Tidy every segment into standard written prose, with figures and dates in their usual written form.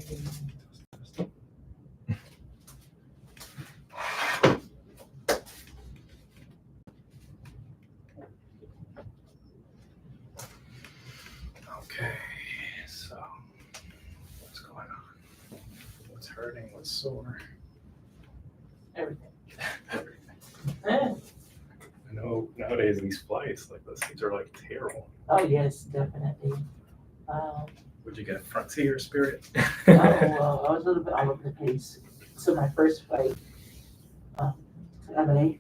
Okay, so what's going on? What's hurting? What's sore? Everything. Everything. I know nowadays these flights, like those things are like terrible. Oh yes, definitely. Would you get front seat or Spirit? Well, I was a little bit all over the place. So my first flight to LA,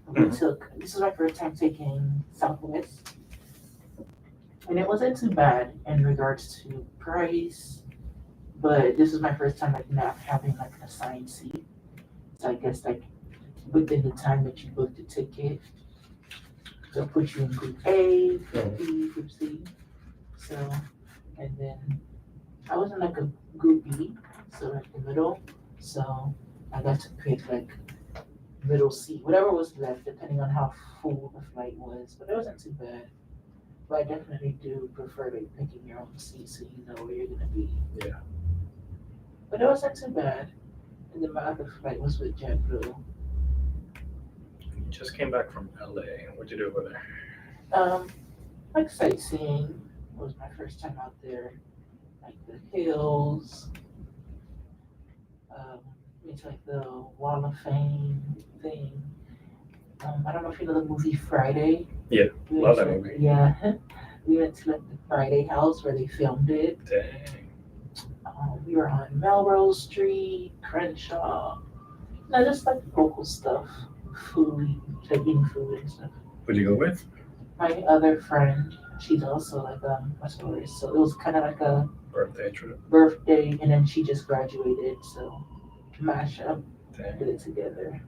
this is my first time taking Southwest. And it wasn't too bad in regards to price, but this is my first time like not having like an assigned seat. So I guess like within the time that you booked the ticket, they'll put you in group A, group B, group C. So, and then I was in like a group B, so like the middle. So I got to pick like middle seat, whatever was left, depending on how full the flight was. But it wasn't too bad. But I definitely do prefer like picking your own seat so you know where you're gonna be. Yeah. But it wasn't too bad. And then my other flight was with JetBlue. You just came back from LA. What'd you do over there? Like sightseeing. It was my first time out there. Like the hills. It's like the Wall of Fame thing. I don't know if you know the movie Friday. Yeah, love that movie. Yeah. We went to like the Friday house where they filmed it. Dang. We were on Melrose Street, Crenshaw. No, just like local stuff. Food, like eating food and stuff. Who'd you go with? My other friend, she's also like a tourist. So it was kind of like a Birthday trip. birthday, and then she just graduated. So mash up, Dang. did it together.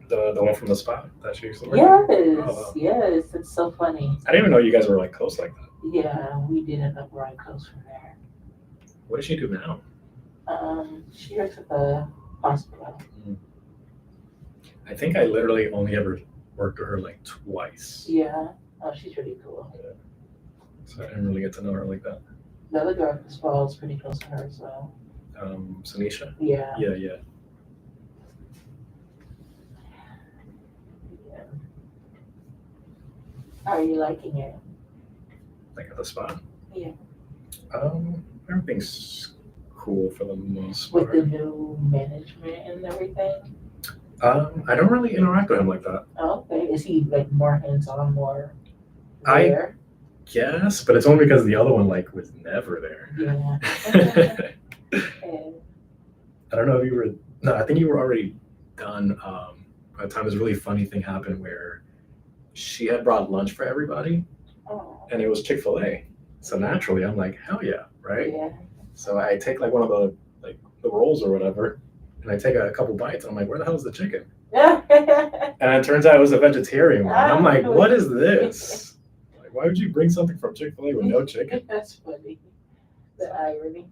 The one from the spot that she used to work Yes, at? Oh, wow. yes, it's so funny. I didn't even know you guys were like close like that. Yeah, we did end up growing close from there. What does she do now? She works at the hospital. I think I literally only ever worked with her like twice. Yeah, oh, she's really cool. Yeah. So I didn't really get to know her like that. The other girl at the spa is pretty close to her as well. Sanisha? Yeah. Yeah. How are you liking it? Like at the spa? Yeah. Everything's cool for the most With part. the new management and everything? I don't really interact with him like that. Oh, okay. Is he like more hands-on, more I- there? Yes, but it's only because the other one like was never there. Yeah. And I don't know if you were. No, I think you were already done. By the time this really funny thing happened where she had brought lunch for everybody, and it was ChickfilA. So naturally, I'm like, hell yeah, right? Yeah. So I take like one of the rolls or whatever, and I take a couple bites. And I'm like, where the hell is the chicken? Yeah. And it turns out it was a vegetarian one. I'm like, what is this? Like, why would you bring something from ChickfilA with no chicken? That's funny. The irony.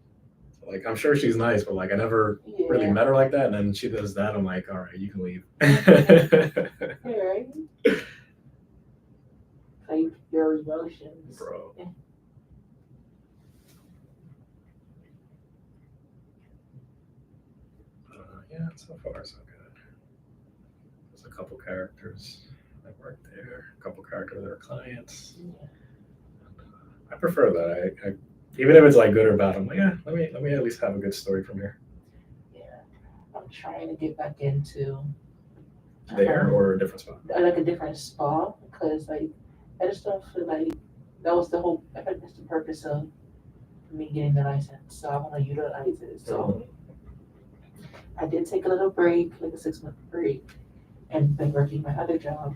Like, I'm sure she's nice, but like, I never really met her like that. And then she does that. I'm like, all right, you can leave. Right. Like your emotions. Bro. Yeah, so far so good. There's a couple characters that work there, a couple characters that are clients. Yeah. I prefer that. I even if it's like good or bad, I'm like, yeah, let me at least have a good story from here. Yeah. I'm trying to get back into There or a different spot? like a different spa because like I just don't feel like that was the whole. I think that's the purpose of me getting the license. So I want to utilize it. So I did take a little break, like a 6-month break, and been working my other job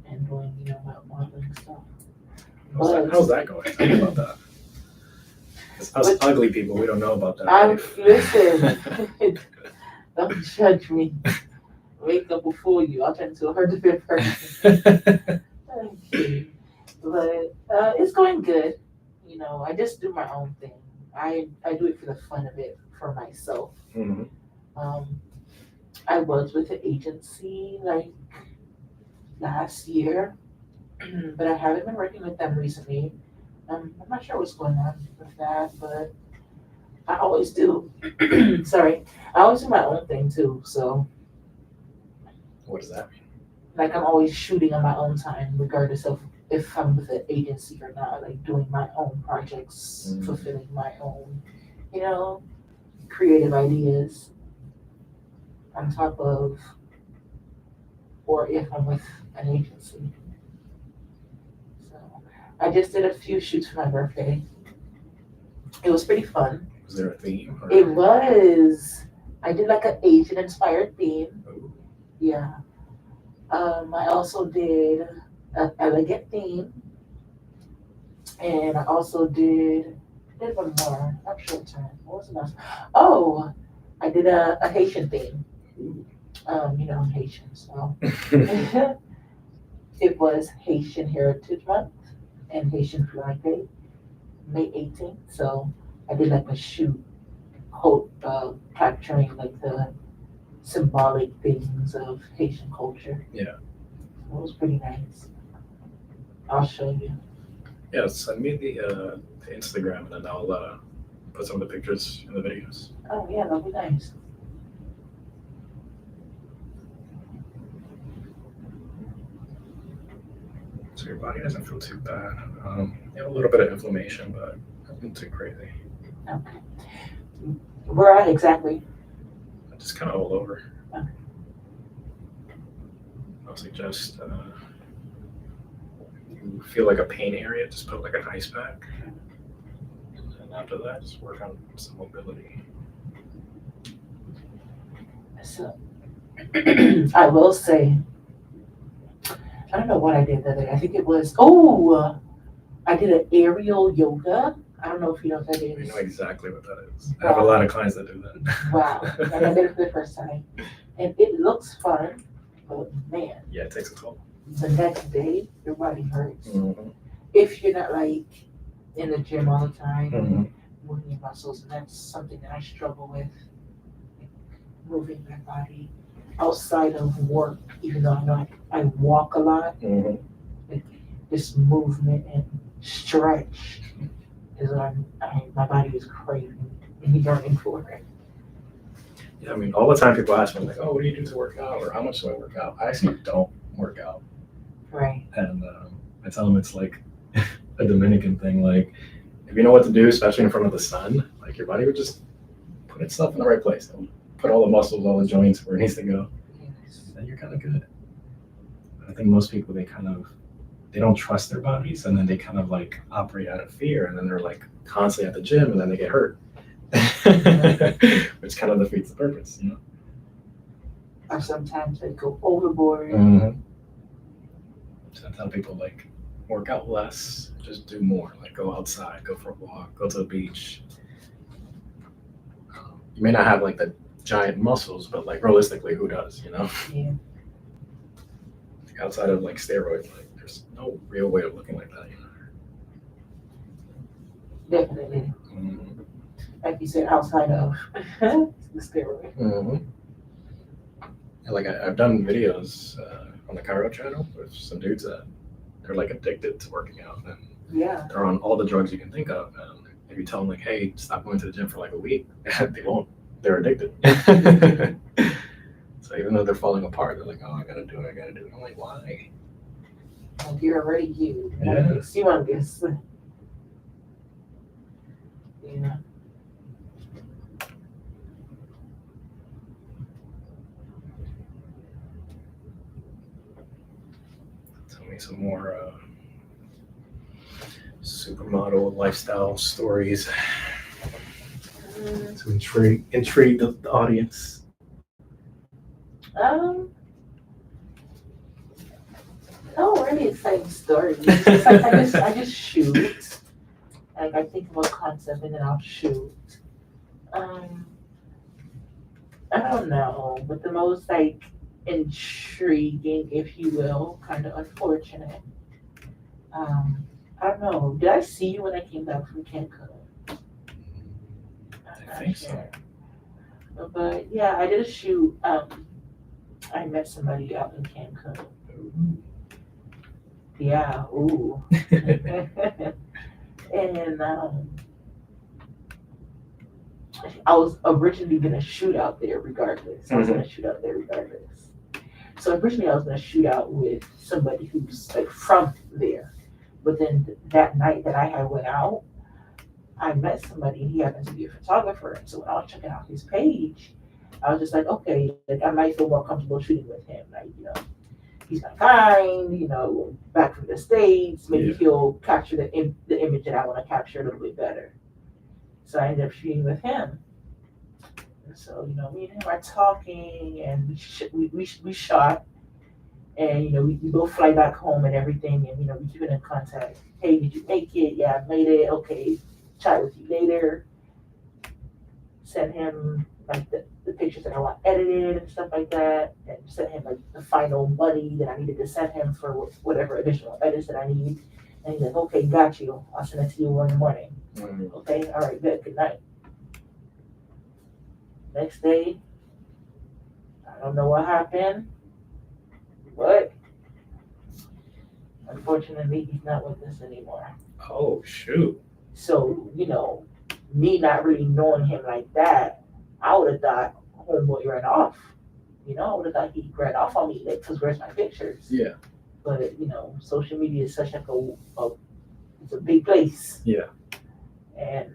and doing my modeling stuff. How's that going? Tell me about that. It's us ugly people, we don't know about that. Listen, don't judge me. Makeup will fool you. I'll turn into a hard to fit person. But it's going good. I just do my own thing. I do it for the fun of it, for myself. Mm-hmm. I was with an agency like last year, but I haven't been working with them recently. I'm not sure what's going on with that, but I always do. Sorry, I always do my own thing too. So What does that mean? like I'm always shooting on my own time, regardless of if I'm with an agency or not. Like doing my own projects, fulfilling my own, you know, creative ideas on top of, or if I'm with an agency. So I just did a few shoots for my birthday. It was pretty fun. Was there a theme? Or... It was. I did like an Asian inspired theme. Ooh. Yeah. I also did an elegant theme. And I also did one more. I'm short term. What was the last? Oh, I did a Haitian theme. You know, I'm Haitian, so it was Haitian Heritage Month and Haitian Flag Day, May 18th. So I did like a shoot, capturing like the symbolic things of Haitian culture. Yeah. So it was pretty nice. I'll show you. Yeah, send me the Instagram and then I'll put some of the pictures in the videos. Oh yeah, that'll be nice. So your body doesn't feel too bad. You have a little bit of inflammation, but nothing too crazy. Okay. Where at exactly? Just kind of all over. Okay. I'll suggest you feel like a pain area, just put like an ice pack. And after that, just work on some mobility. So I will say, I don't know what I did the other day. I think it was, I did an aerial yoga. I don't know if you know what that I is. know exactly what that is. I have a lot of clients that do that. Wow. And I did it for the first time. And it looks fun, but man, Yeah, it takes a toll. the next day, your body hurts. Mm-hmm. If you're not like in the gym all the time, Mm-hmm. moving your muscles, and that's something that I struggle with, moving my body outside of work, even though I know I walk a lot. Mm-hmm. This movement and stretch is what my body is craving and yearning for it. Yeah, I mean, all the time people ask me, like, oh, what do you do to work out? Or how much do I work out? I actually don't work out. Right. And I tell them it's like a Dominican thing. Like, if you know what to do, especially in front of the sun, like your body would just put itself in the right place. It'll put all the muscles, all the joints where it needs to go. Yes. And then you're kind of good. I think most people, they don't trust their bodies, and then they kind of like operate out of fear, and then they're like constantly at the gym, and then they get hurt, which kind of defeats the purpose, you know. Or sometimes they go overboard. Mm-hmm. So I tell people like work out less, just do more. Like go outside, go for a walk, go to the beach. You may not have like the giant muscles, but like realistically, who does? You know. Yeah. Outside of like steroids, like there's no real way of looking like that, you know. Definitely. Mm-hmm. Like you said, outside of the steroid. Mm-hmm. And like I've done videos on the Cairo channel with some dudes that they're like addicted to working out, and Yeah. they're on all the drugs you can think of. And if you tell them like, hey, stop going to the gym for like a week, they won't. They're addicted. So even though they're falling apart, they're like, oh, I gotta do it. I'm like, why? Like you're already you. Yeah. It's humongous. Yeah. Tell me some more supermodel lifestyle stories to intrigue the audience. No really exciting stories. It's like I just shoot. Like I think of a concept and then I'll shoot. I don't know, but the most like intriguing, if you will, kind of unfortunate. I don't know. Did I see you when I came back from Cancun? I think so. But yeah, I did a shoot. I met somebody out in Cancun. Yeah, ooh. And I was originally gonna shoot out there regardless. So originally I was gonna shoot out with somebody who's like from there. But then that night that I had went out, I met somebody and he happens to be a photographer. And so when I was checking out his page, I was just like, okay, like I might feel more comfortable shooting with him. Like, he's my kind, back from the States, maybe he'll capture the image that I want to capture a little bit better. So I ended up shooting with him. And so, me and him are talking and we shot and, we both fly back home and everything and, we keep in contact. Hey, did you make it? Yeah, I made it. Okay, chat with you later. Send him like the pictures that I want edited and stuff like that, and send him like the final money that I needed to send him for whatever additional edits that I need. And he's like, okay, got you. I'll send it to you in the morning. Okay, all right, good night. Next day, I don't know what happened, but unfortunately, he's not with us anymore. Oh, shoot. So, me not really knowing him like that, I would have thought homeboy ran off. I would have thought he ran off on me, like, 'cause where's my pictures? Yeah. But, social media is such like it's a big place. Yeah. And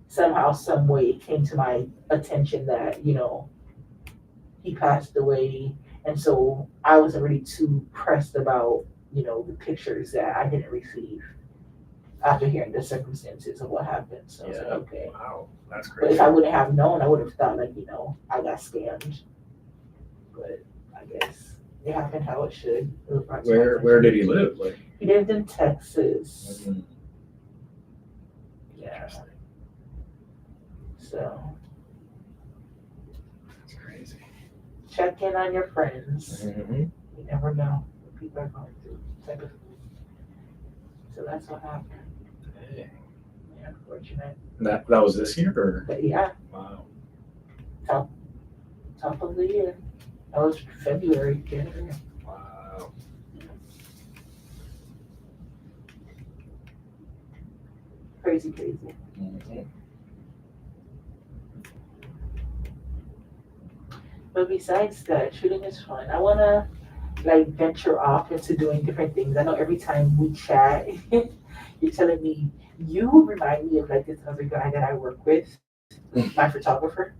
somehow, some way, it came to my attention that, he passed away. And so I wasn't really too pressed about, the pictures that I didn't receive after hearing the circumstances of what happened. So I was like, okay. Wow, that's But crazy. if I wouldn't have known, I would have thought like, I got scammed. But I guess it happened how it should. It was brought to my Where attention. did he live? Like, He lived in Texas. Yeah. So that's crazy. check in on your friends. Mm-hmm. You never know what people are going through. Type of thing. So that's what happened. Dang. Yeah, unfortunate. That was this year, or? But yeah, Wow. top of the year. That was February, January. Wow. Crazy. Mm-hmm. But besides that, shooting is fun. I wanna like venture off into doing different things. I know every time we chat, you're telling me you remind me of like this other guy that I work with, my photographer.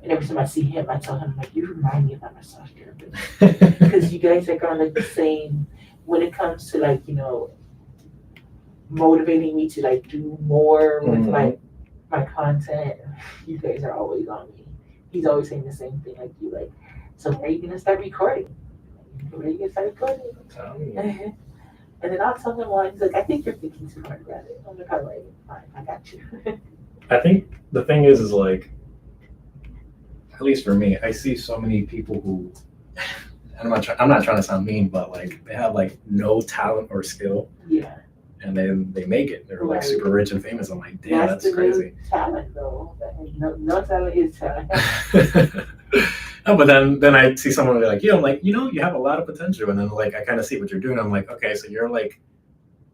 And every time I see him, I tell him like, you remind me of my massage therapist because you guys are kind of like the same when it comes to like motivating me to like do more with like my content. You guys are always on me. He's always saying the same thing like you like. So when are you gonna start recording? When are you gonna start recording? And then I'll tell him why. He's like, I think you're thinking too hard about it. I'm like, all right, fine, I got you. I think the thing is like, at least for me, I see so many people who, and I'm not trying to sound mean, but like they have like no talent or skill. Yeah. And then they make it. They're like Right. super rich and famous. I'm like, damn, that's the crazy. new talent though. No talent is talent. No, but then I see someone like, I'm like, you have a lot of potential. And then like I kind of see what you're doing. I'm like, okay, so you're like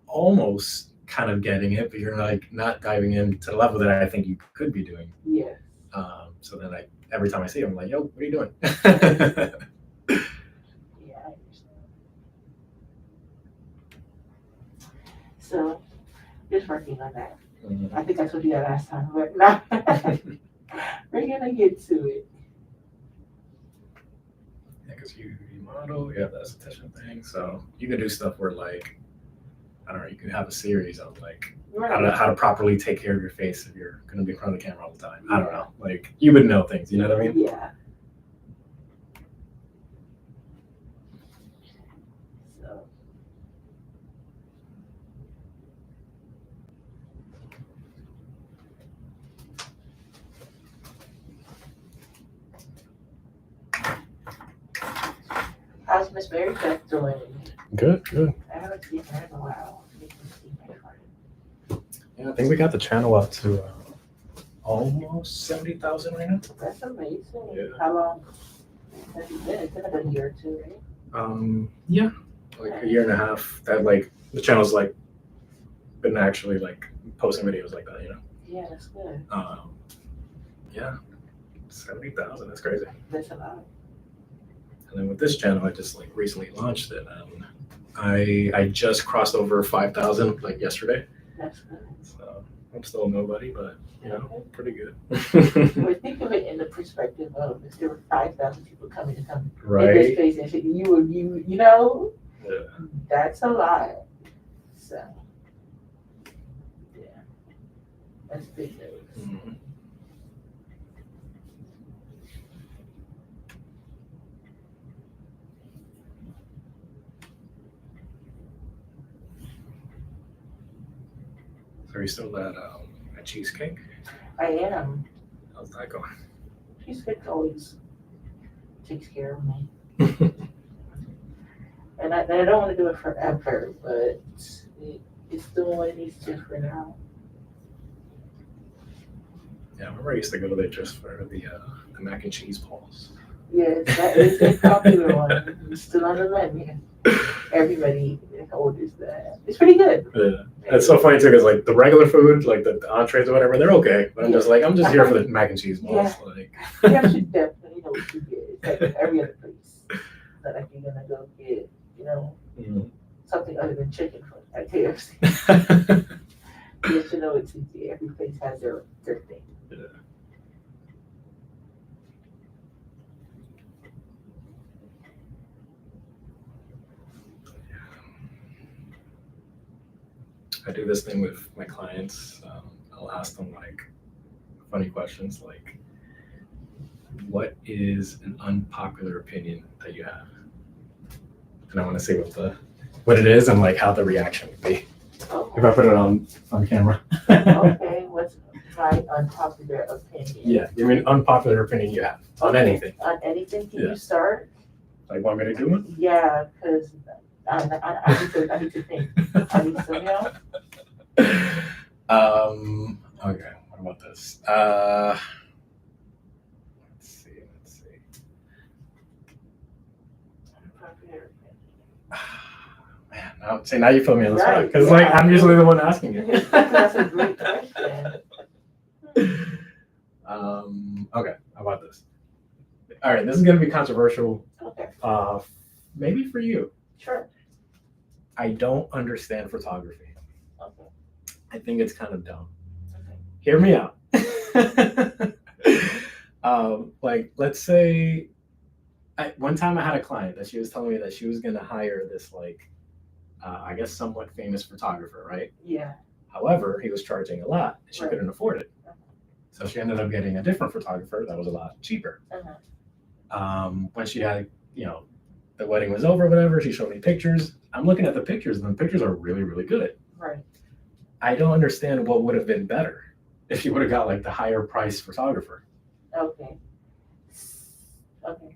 almost kind of getting it, but you're like not diving into the level that I think you could be doing. Yeah. So then every time I see him, I'm like, yo, what are you doing? Yeah, I understand. So just working on that. I think I told you that last time, but no. We're gonna get to it. Yeah, because you model, you have that esthetician thing, so you can do stuff where like, I don't know, you can have a series on like how to properly take care of your face if you're going to be in front of the camera all the time. I don't know, like you would know things, you know what I mean? Yeah. So. How's Miss Mary Beth doing? Good. I haven't seen her in a while. Yeah, I think we got the channel up to almost 70,000 right now. That's amazing. Yeah. How long has it been? It's been about a year or two, right? Yeah, like a year and a half. That like the channel's like been actually like posting videos like that, Yeah, that's good. Yeah, 70,000. That's crazy. That's a lot. And then with this channel, I just like recently launched it. I just crossed over 5,000 like yesterday. That's good. So I'm still nobody, but you know, pretty good. But think of it in the perspective of if there were 5,000 people coming to come in Right. this space and shit, you know, Yeah. that's a lot. So, yeah, that's big news. Mhm. So are you still at cheesecake? I am. How's that going? Cheesecake always takes care of me. And I don't want to do it forever, but it's doing what it needs to for now. Yeah, I remember I used to go there just for the mac and cheese balls. Yes, that is a popular one. It's still on the menu. Everybody orders that. It's pretty good. Yeah. It's so funny too, because like the regular food, like the entrees or whatever, they're okay. But I'm just here for the mac and cheese balls. Yeah. Like, You should definitely know what you get. It's like every other place. It's not like you're gonna go get, something other than chicken at KFC. You should know it's easy. Every place has their thing. Yeah. I do this thing with my clients. I'll ask them like funny questions like, what is an unpopular opinion that you have? And I want to see what it is and like how the reaction would be. Oh, If I put it on camera. okay, what's my unpopular opinion? Yeah, give me an unpopular opinion you have on anything. On anything? Can Yeah. you start? Like, want me to do it? Yeah, because I need to think. I need to know. Okay, what about this? Let's see. Unpopular Man, now you put me on the spot Right, because yeah. like I'm usually the one asking it. opinion. That's a great question. Okay, how about this? All right, this is gonna be controversial. Okay, Maybe for you. sure. I don't understand photography. Okay, I think it's kind of dumb. okay. Hear me out. Like, let's say, one time I had a client that she was telling me that she was gonna hire this like, I guess somewhat famous photographer, right? Yeah. However, he was charging a lot, and she Right. couldn't afford it. So she ended up getting a different photographer that was a lot cheaper. When she had, the wedding was over, whatever, she showed me pictures. I'm looking at the pictures, and the pictures are really, really good. Right. I don't understand what would have been better if she would have got like the higher price photographer. Okay. Okay.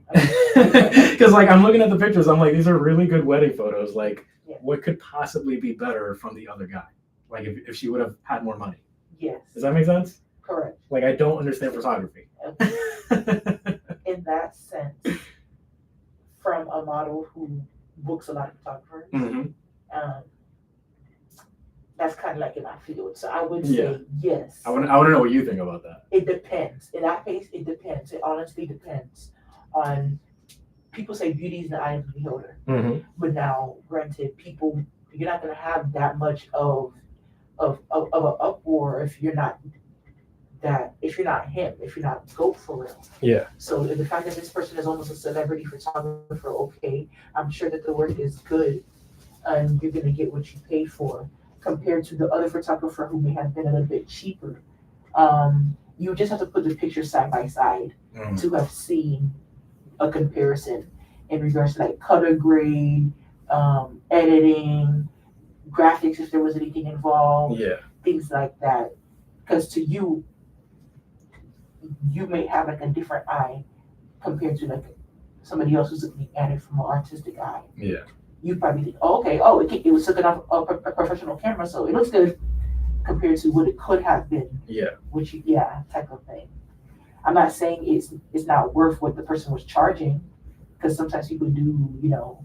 Because like I'm looking at the pictures, I'm like, these are really good wedding photos. Like, Yeah. what could possibly be better from the other guy? Like, if she would have had more money. Yes. Does that make sense? Correct. Like, I don't understand photography. Okay. In that sense, from a model who books a lot of photographers, Mhm. that's kind of like in my field. So I would Yeah. say yes. I want to know what you think about that. It depends. In that case, it depends. It honestly depends on. People say beauty is the eye of the beholder, Mm-hmm. but now, granted, you're not going to have that much of an uproar if you're not him, if you're not GOAT for real. Yeah. So the fact that this person is almost a celebrity photographer, okay, I'm sure that the work is good, and you're going to get what you pay for, compared to the other photographer who may have been a little bit cheaper. You just have to put the pictures side by side to have seen a comparison in regards to like color grade, editing, graphics if there was anything involved, Yeah. things like that. Because to you may have like a different eye compared to like somebody else who's looking at it from an artistic eye. Yeah. You probably think, it was taken off a professional camera, so it looks good compared to what it could have been. Yeah. Type of thing. I'm not saying it's not worth what the person was charging, because sometimes people do,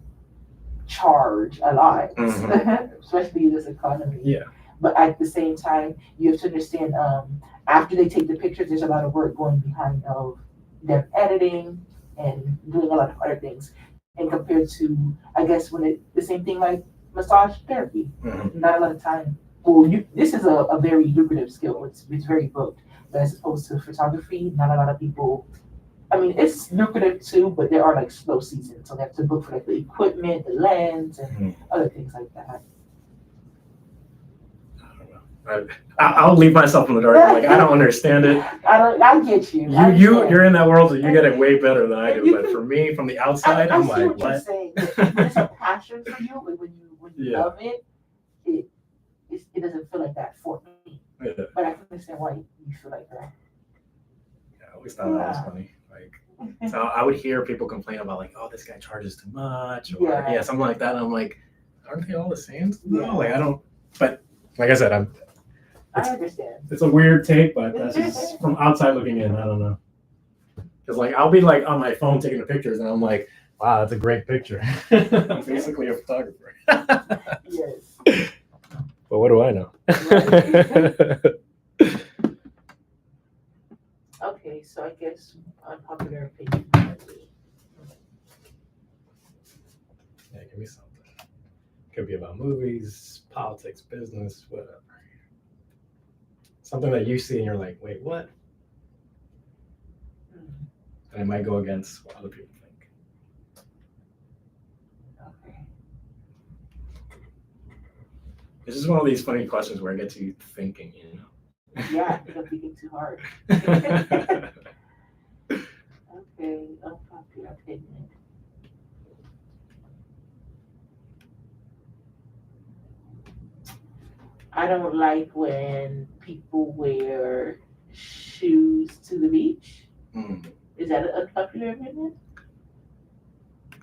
charge a lot, Mhm. especially in this economy. Yeah. But at the same time, you have to understand, after they take the pictures, there's a lot of work going behind of them editing and doing a lot of other things. And compared to, I guess, the same thing like massage therapy, not a lot of time. Well, this is a very lucrative skill. It's very booked. But as opposed to photography, not a lot of people. I mean, it's lucrative too, but there are like slow seasons, so they have to book for like the equipment, the lens, and other things like that. I'll leave myself in the dark. Like, I don't understand it. I get you. You're in that world, so you get it way better than I do. But for me, from the outside, I'm like, what? You're saying. It's a passion for you, but when you love it, it doesn't feel like that for me. Yeah. But I can understand why you feel like that. Yeah, I always thought that was funny. Like, so I would hear people complain about like, oh, this guy charges too much, or something like that. And I'm like, aren't they all the same? No, like I don't. But like I said, I understand. It's a weird take, but that's just from outside looking in. I don't know. Because like I'll be like on my phone taking the pictures, and I'm like, wow, that's a great picture. I'm basically a photographer. Yes. But what do I know? Okay, so I guess unpopular opinion. Yeah, give me something. Could be about movies, politics, business, whatever. Something that you see and you're like, wait, what? And it might go against what other people think. Okay. This is one of these funny questions where I get you thinking, you know? Yeah, I think I'm thinking too hard. Okay, unpopular opinion. I don't like when people wear shoes to the beach. Is that an unpopular opinion?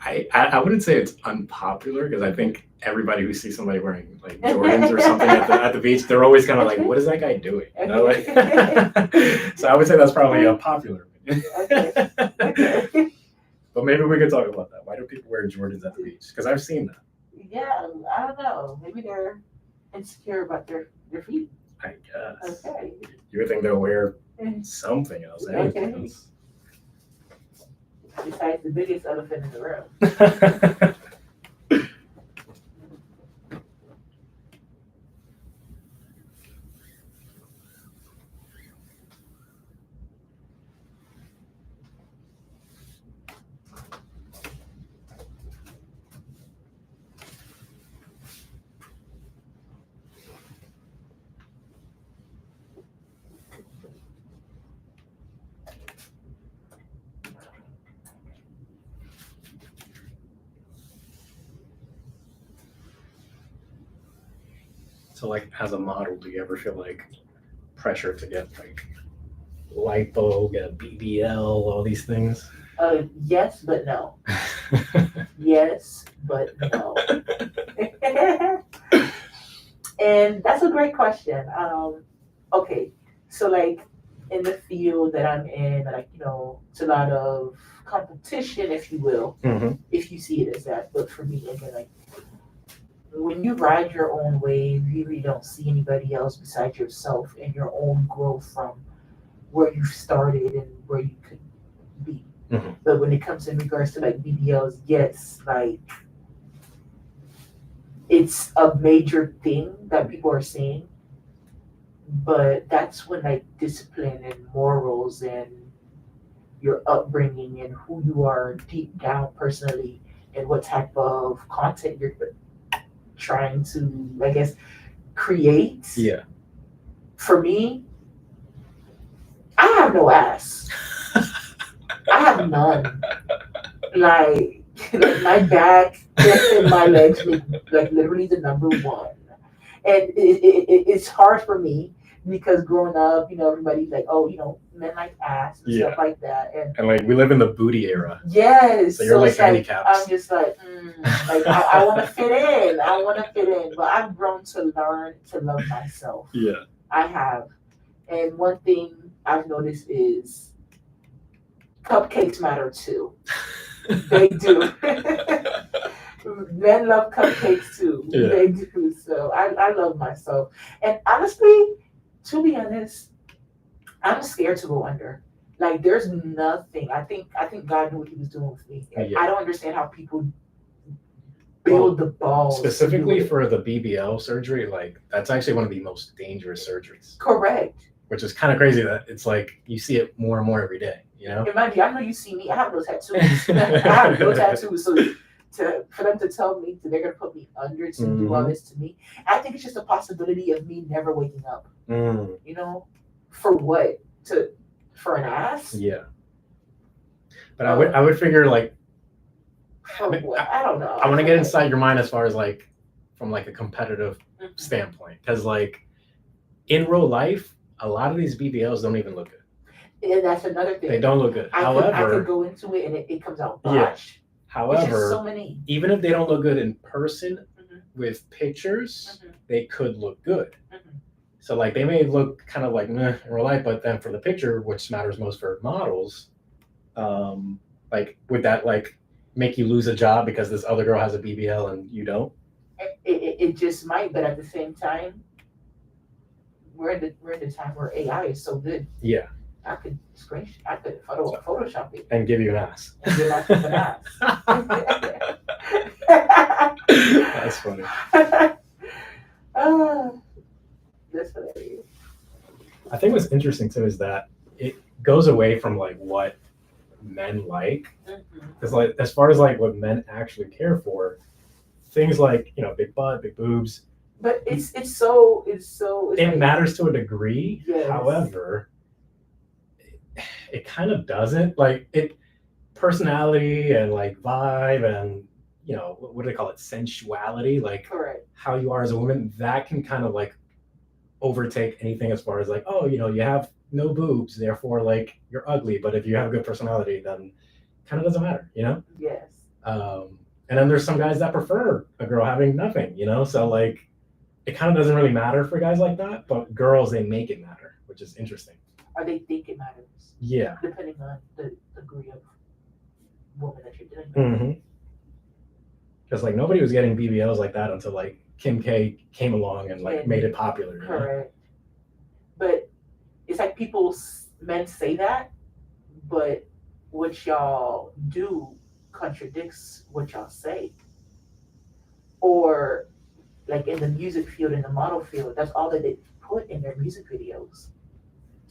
I wouldn't say it's unpopular because I think everybody who sees somebody wearing like Jordans or something at the beach, they're always kind of like, what is that guy doing? You know, like, so I would say that's probably a popular opinion. Okay. But maybe we could talk about that. Why do people wear Jordans at the beach? Because I've seen that. Yeah, I don't know. Maybe they're insecure about their feet. I guess. Okay. You would think they'll wear something else. Anything else. Besides the biggest elephant in the room. So, like, as a model, do you ever feel like pressure to get like lipo, get a BBL, all these things? Yes, but no. Yes, but no. And that's a great question. Okay, so like in the field that I'm in, like, you know, it's a lot of competition, if you will, if you see it as that. But for me, again, like when you ride your own wave, you really don't see anybody else besides yourself and your own growth from where you started and where you could be. But when it comes in regards to like BBLs, yes, like it's a major thing that people are seeing. But that's when like discipline and morals and your upbringing and who you are deep down personally and what type of content you're trying to, I guess, create. Yeah. For me, I have no ass. I have none. Like my back and my legs make like literally the number one. And it's hard for me because growing up, you know, everybody's like, oh, you know, men like ass and stuff like that. And like we live in the booty era. Yes. So you're like handicapped. I'm just like, like I want to fit in. I want to fit in. But I've grown to learn to love myself. Yeah. I have. And one thing I've noticed is cupcakes matter too. They do. Men love cupcakes too. Yeah. They do. So I love myself. And honestly, to be honest, I'm scared to go under. Like there's nothing. I think God knew what he was doing with me. Yeah. I don't understand how people build the balls. Specifically for the BBL surgery, like that's actually one of the most dangerous surgeries. Correct. Which is kind of crazy that it's like you see it more and more every day, you know? And mind you, I know you see me. I have no tattoos. I have no tattoos. So for them to tell me that they're gonna put me under to do all this to me, I think it's just a possibility of me never waking up. You know, for what? For an ass? Yeah. But I would figure like for what? I don't know. I want to get inside your mind as far as like from like a competitive standpoint, because like in real life, a lot of these BBLs don't even look good. And that's another thing. They don't look good. However, I could go into it and it comes out botched. Yeah. However, so many. Even if they don't look good in person, with pictures, they could look good. So like they may look kind of like meh in real life, but then for the picture, which matters most for models, like would that like make you lose a job because this other girl has a BBL and you don't? It just might, but at the same time, we're in the time where AI is so good. Yeah. I could Photoshop it. And give you an ass. And give myself an ass. That's funny. That's hilarious. I think what's interesting too is that it goes away from like what men like. Because like as far as like what men actually care for, things like, you know, big butt, big boobs. But it like, matters to a degree. Yes. However, it kind of doesn't. Like it personality and like vibe and, you know, what do they call it? Sensuality, like correct. How you are as a woman, that can kind of like overtake anything as far as like, oh, you know, you have no boobs, therefore like you're ugly. But if you have a good personality, then kind of doesn't matter, you know? Yes. And then there's some guys that prefer a girl having nothing, you know? So like it kind of doesn't really matter for guys like that, but girls, they make it matter, which is interesting. Or they think it matters. Yeah. Depending on the degree of woman that you're dealing with. Because like nobody was getting BBLs like that until like Kim K came along and like made it popular. Correct. But it's like men say that, but what y'all do contradicts what y'all say. Or like in the music field, in the model field, that's all that they put in their music videos,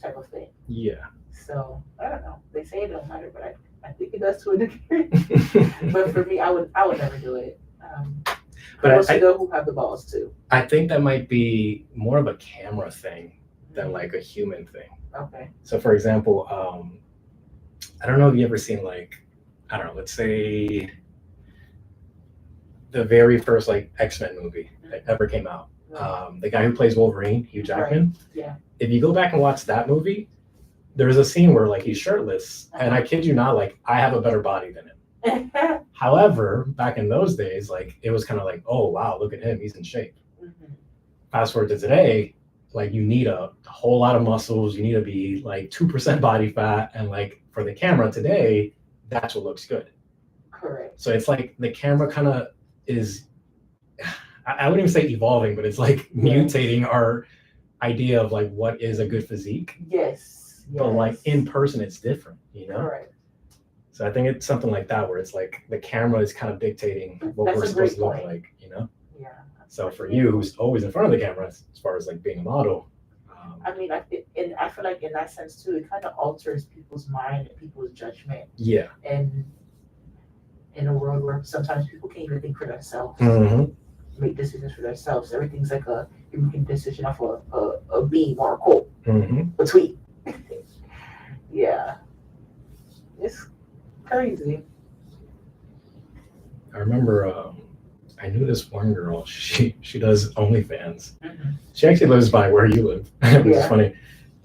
type of thing. Yeah. So I don't know. They say it don't matter, but I think it does to a degree. But for me, I would never do it. But I know who have the balls too. I think that might be more of a camera thing than like a human thing. Okay. So for example, I don't know if you ever seen like, I don't know, let's say the very first like X-Men movie that ever came out. The guy who plays Wolverine, Hugh Jackman. Right. Yeah. If you go back and watch that movie, there's a scene where like he's shirtless, and I kid you not, like I have a better body than him. However, back in those days, like it was kind of like, oh wow, look at him, he's in shape. Fast forward to today, like you need a whole lot of muscles, you need to be like 2% body fat, and like for the camera today, that's what looks good. Correct. So it's like the camera kind of is, I wouldn't even say evolving, but it's like mutating our idea of like what is a good physique. Yes. But like in person, it's different, you know? Right. So I think it's something like that where it's like the camera is kind of dictating what we're supposed to look like, you know? Yeah. So for you, who's always in front of the camera, as far as like being a model. I mean, I feel like in that sense too, it kind of alters people's mind and people's judgment. Yeah. And in a world where sometimes people can't even think for themselves, make decisions for themselves. Everything's like you're making a decision off a meme or a quote, a tweet. Yeah. It's crazy. I remember I knew this one girl, she does OnlyFans. She actually lives by where you live, which is funny.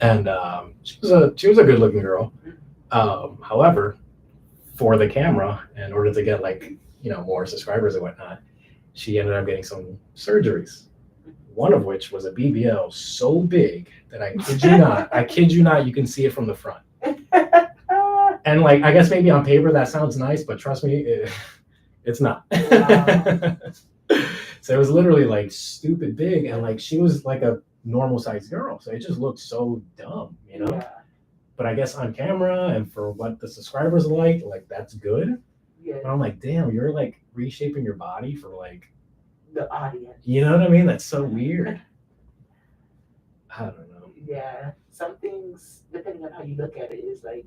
And she was a good looking girl. However, for the camera, in order to get like, you know, more subscribers and whatnot, she ended up getting some surgeries. One of which was a BBL so big that I kid you not, you can see it from the front. And like, I guess maybe on paper that sounds nice, but trust me, It's not. Wow. So it was literally like stupid big, and like she was like a normal sized girl, so it just looked so dumb, you know. Yeah. But I guess on camera and for what the subscribers like that's good. Yeah. But I'm like, damn, you're like reshaping your body for like The audience. you know what I mean? That's so weird. I don't know. Yeah. Some things, depending on how you look at it, is like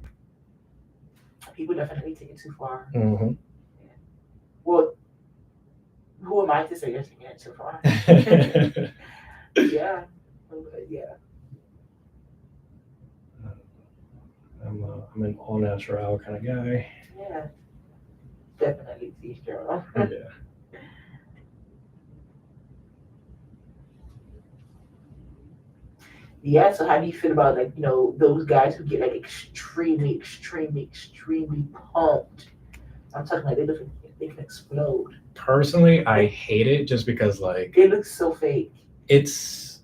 people definitely take it too far. Mm-hmm. Well, who am I to say you're taking it too far? Yeah. Yeah. I'm an all natural kind of guy. Yeah. Definitely teach girl. Yeah. Yeah, so how do you feel about like, those guys who get like extremely pumped? I'm talking like they can explode. Personally, I hate it just because like It looks so fake. it's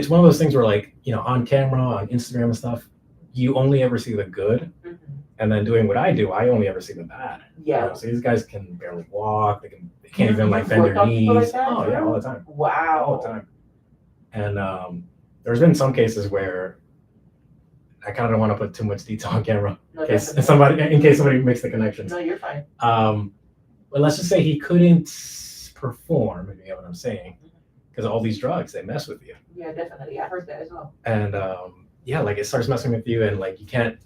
one of those things where like, on camera, on Instagram and stuff, you only ever see the good. Mm-hmm. And then doing what I do, I only ever see the bad. Yeah. So these guys can barely walk. They can't even like bend their knees. Like that, oh yeah, all the time. Wow. All the time. And there's been some cases where I kind of don't want to put too much detail on camera No, in case somebody makes the connections. No, you're fine. But let's just say he couldn't perform, if you get what I'm saying, because all these drugs, they mess with you. Yeah, definitely. I heard that as well. And yeah, like it starts messing with you, and like you can't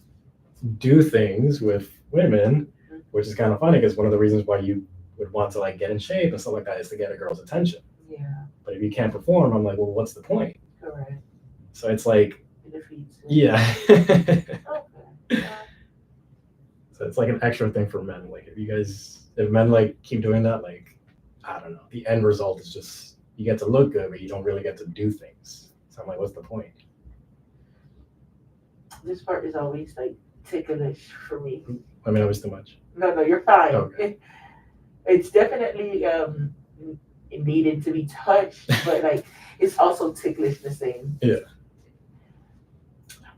do things with women, which is kind of funny because one of the reasons why you would want to like get in shape and stuff like that is to get a girl's attention. Yeah. But if you can't perform, I'm like, well, what's the point? Correct. So it's like, It defeats it. yeah. Okay. Yeah. So it's like an extra thing for men. Like if men like keep doing that, like, I don't know, the end result is just you get to look good, but you don't really get to do things. So I'm like, what's the point? This part is always like ticklish for me. I mean, it was too much. No, you're fine. Okay. It's definitely needed to be touched, but like it's also ticklish the same. Yeah.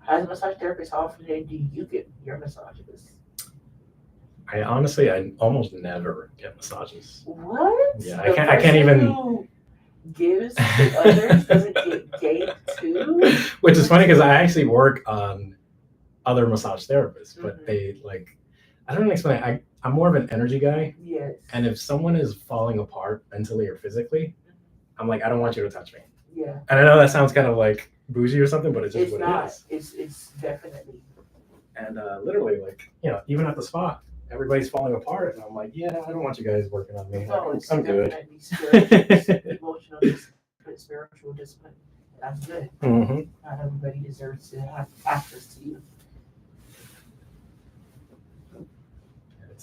As a massage therapist, how often do you get your massages? I almost never get massages. What? Yeah, I can't even. Gives to others doesn't get gave to. Which is funny because I actually work on other massage therapists, but they like, I don't explain it. I'm more of an energy guy. Yes. And if someone is falling apart mentally or physically, I'm like, I don't want you to touch me. Yeah. And I know that sounds kind of like bougie or something, but it's just It's what not. it is. It's definitely. And literally, like, even at the spa, everybody's falling apart, and I'm like, yeah, I don't want you guys working on me. No, it's I'm good. definitely spiritual, emotional discipline, spiritual discipline. That's good. Mm-hmm. Not everybody deserves to have access to you.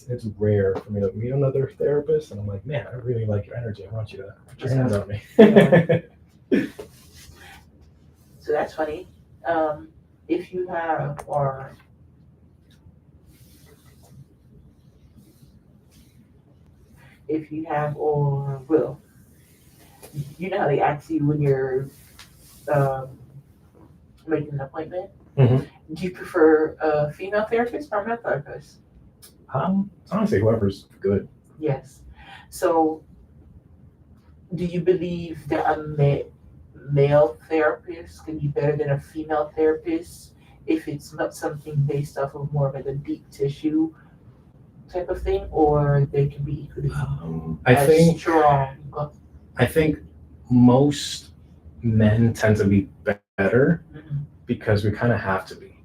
It's rare for me to meet another therapist, and I'm like, man, I really like your energy. I want you to put your hands on me. Yeah. So that's funny. If you have or will, you know how they ask you when you're making an appointment? Mm-hmm. Do you prefer a female therapist or a male therapist? Honestly, whoever's good. Yes. So, do you believe that a male therapist can be better than a female therapist if it's not something based off of more of like a deep tissue type of thing, or they can be equally strong? I think most men tend to be better because we kind of have to be.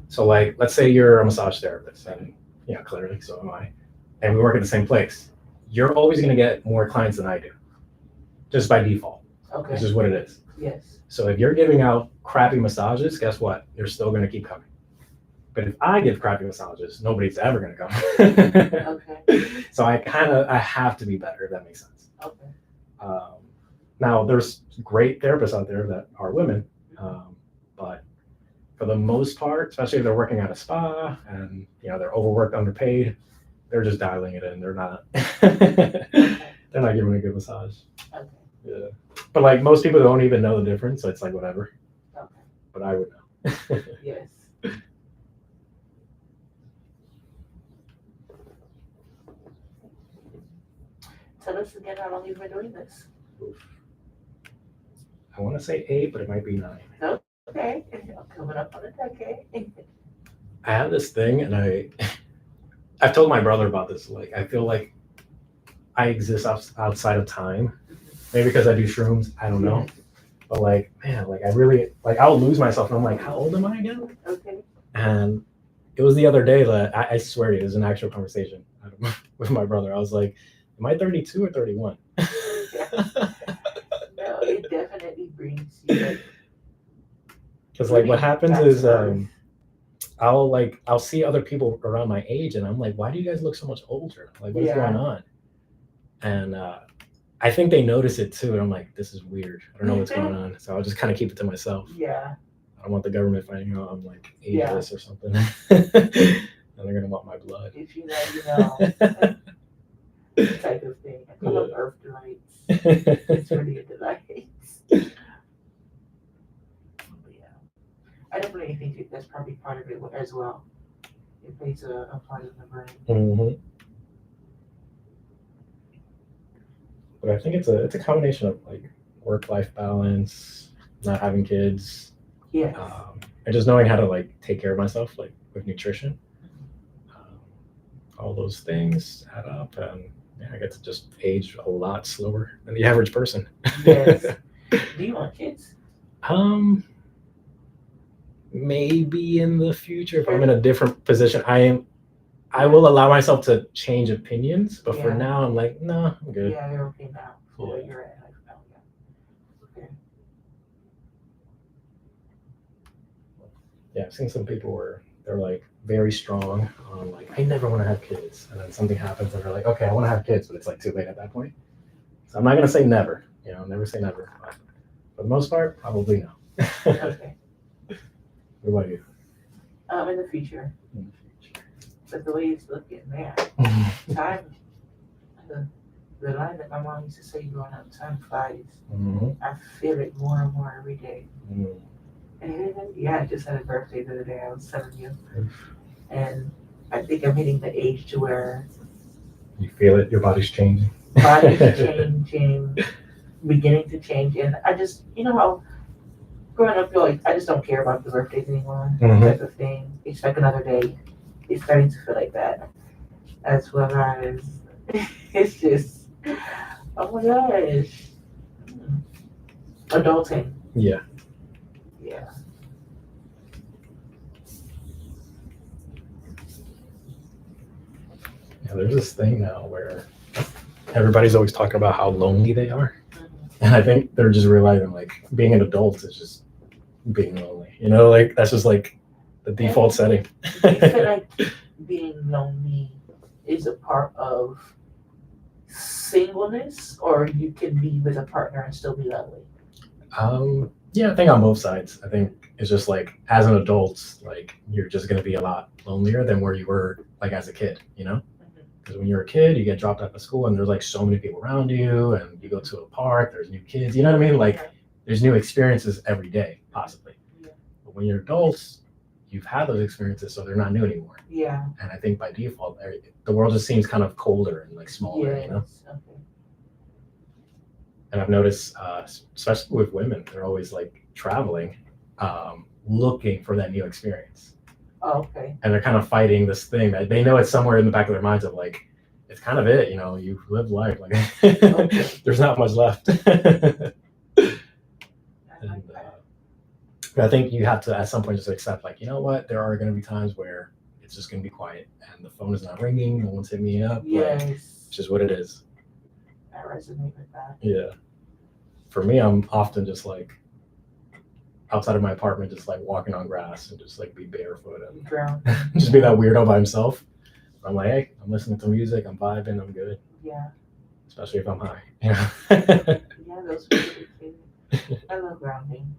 So, like, let's say you're a massage therapist, and clearly so am I, and we work at the same place. You're always going to get more clients than I do, just by default. Okay. This is what it is. Yes. So if you're giving out crappy massages, guess what? You're still going to keep coming. But if I give crappy massages, nobody's ever going to come. Okay. So I have to be better, if that makes sense. Okay. Now, there's great therapists out there that are women, but for the most part, especially if they're working at a spa and they're overworked, underpaid, they're just dialing it in. They're not they're not giving a good massage. Okay. Yeah. But like most people don't even know the difference, so it's like whatever. Okay. But I would know. Yes. Tell us again how long you've been doing this. I want to say 8, but it might be 9. Okay, coming up on a decade. I have this thing, and I've told my brother about this. Like, I feel like I exist outside of time. Maybe because I do shrooms. I don't know. But like, man, like I really like I'll lose myself, and I'm like, how old am I again? Okay. And it was the other day that I swear to you, it was an actual conversation with my brother. I was like, am I 32 or 31? No, it definitely brings you. Because like what happens is I'll see other people around my age, and I'm like, why do you guys look so much older? Like, what's going on? And I think they notice it too, and I'm like, this is weird. I don't know what's going on, so I'll just kind of keep it to myself. Yeah. I don't want the government finding out I'm like ageless or something, and they're gonna want my blood. If you know, you know. Type of thing. I call them earth delights. It's really a delight. I definitely think that's probably part of it as well. It plays a part in the brain. Mm-hmm. But I think it's a combination of like work-life balance, not having kids, Yes. and just knowing how to like take care of myself, like with nutrition. All those things add up, and yeah, I get to just age a lot slower than the average person. Yes. Do you want kids? Maybe in the future, if I'm in a different position, I will allow myself to change opinions, but for now, I'm like, no, I'm good. Yeah, you're okay now. For where you're at, like, oh, yeah. Okay. Yeah, I've seen some people where they're like very strong on like, I never want to have kids, and then something happens, and they're like, okay, I want to have kids, but it's like too late at that point. So I'm not gonna say never. Never say never. But for the most part, probably no. Okay. What about you? In the future. But the way it's looking, man, time, the line that my mom used to say growing up, time flies. Mm-hmm. I feel it more and more every day. Mm-hmm. And yeah, I just had a birthday the other day. I was telling you, and I think I'm hitting the age to where you feel it. Your body's changing. Body's changing, beginning to change, and I just, how growing up, you're like, I just don't care about the birthdays anymore, type of thing. It's like another day. It's starting to feel like that, as well as it's just, oh my gosh, adulting. Yeah. Yeah. Yeah, there's this thing now where everybody's always talking about how lonely they are. And I think they're just realizing like being an adult is just being lonely. Like that's just like the default setting. Do you feel like being lonely is a part of singleness, or you can be with a partner and still be lonely? Yeah, I think on both sides. I think it's just like as an adult, like you're just gonna be a lot lonelier than where you were like as a kid, Because when you're a kid, you get dropped out of school and there's like so many people around you, and you go to a park, there's new kids, you know what I mean? Like there's new experiences every day, possibly. Yeah. But when you're adults, you've had those experiences, so they're not new anymore. Yeah. And I think by default, the world just seems kind of colder and like smaller, Okay. And I've noticed, especially with women, they're always like traveling, looking for that new experience. Oh, okay. And they're kind of fighting this thing that they know it's somewhere in the back of their minds of like, it's kind of it, you've lived life. Like, there's not much left. And I think you have to, at some point, just accept, like, you know what? There are going to be times where it's just going to be quiet and the phone is not ringing. No one's hitting me up. Yes. Like, it's just what it is. I resonate with that. Yeah. For me, I'm often just like outside of my apartment, just like walking on grass and just like be barefoot and just be that weirdo by himself. I'm like, hey, I'm listening to music. I'm vibing. I'm good. Yeah. Especially if I'm high. Yeah, those are good too. I love grounding.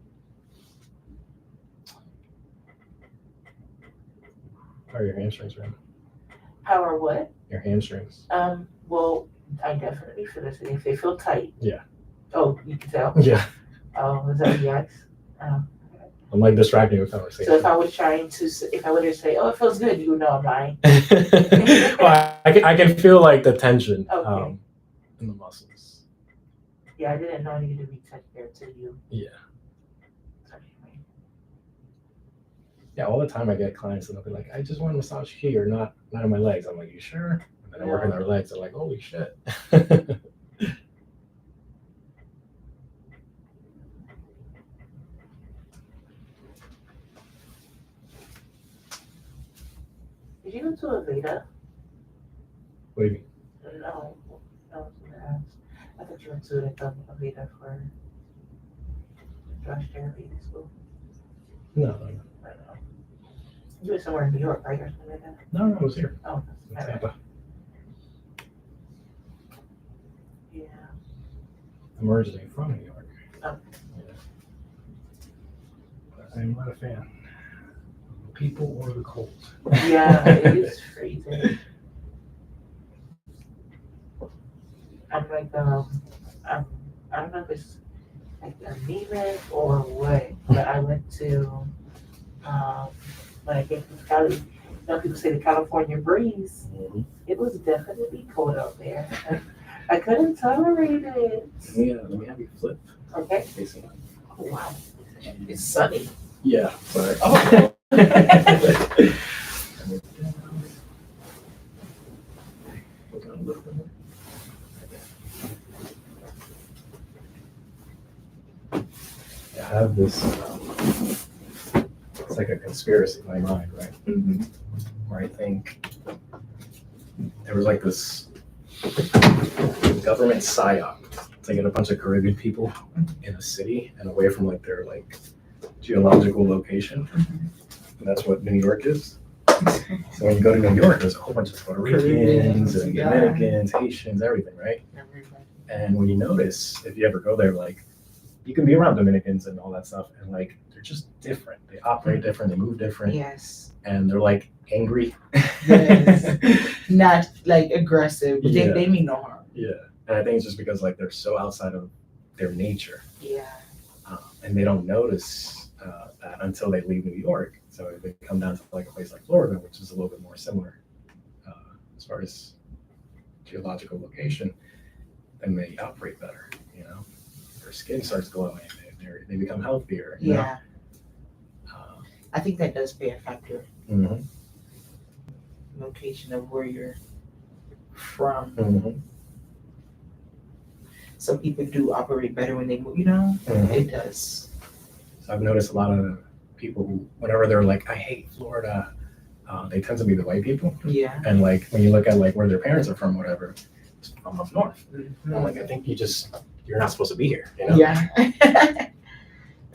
How are your hamstrings, man? How are what? Your hamstrings. Well, I definitely feel this. If they feel tight. Yeah. Oh, you can tell? Yeah. Oh, is that yes? I'm like distracting with conversation. So if I was trying to, if I were to say, oh, it feels good, you would know I'm lying. Well, I can feel like the tension. Okay. in the muscles. Yeah, I didn't know I needed to be touched there till you. Yeah. touched me. Yeah, all the time I get clients and they'll be like, I just want a massage here, not on my legs. I'm like, you sure? And then I work on their legs. They're like, holy shit. Did you go to Aveda? What do you mean? No, I was gonna ask. I thought you went to like Aveda for massage therapy in school. No. I don't know. You were somewhere in New York, right, or something like that? No, I was here. Oh, In that's Tampa. Yeah. I'm originally from New York. Oh. Yeah. But I'm not a fan of the people or the cold. Yeah, it is freezing. I'm like, I don't know if it's like anemic or what, but I went to, when I came from Cali, people say the California breeze. Mhm. It was definitely cold out there. I couldn't tolerate it. Yeah, let me have you flip. Okay. Facing up. Oh, wow. It's sunny. Yeah, sorry. Oh. I have this, it's like a conspiracy in my mind, right? Mm-hmm. Where I think there was like this government psyop to get a bunch of Caribbean people in a city and away from like their like geological location. And that's what New York is. So when you go to New York, there's a whole bunch of Puerto Ricans and Dominicans, Haitians, everything, right? And when you notice, if you ever go there, like you can be around Dominicans and all that stuff, and like they're just different. They operate different, they move different, Yes. and they're like angry. Yes. Not like aggressive, but Yeah. they mean no harm. Yeah, and I think it's just because like they're so outside of their nature, Yeah. and they don't notice that until they leave New York. So if they come down to like a place like Florida, which is a little bit more similar as far as geological location, then they operate better. You know, their skin starts glowing. They become healthier. You Yeah. know? I think that does play a factor. Mhm. Location of where you're from. Mhm. Some people do operate better when they move, you know? Mhm. It does. So I've noticed a lot of people who, whenever they're like, I hate Florida, they tend to be the white people. Yeah. And like when you look at like where their parents are from, whatever, it's from up north. Mhm. I'm like, I think you're not supposed to be here. You know? Yeah. It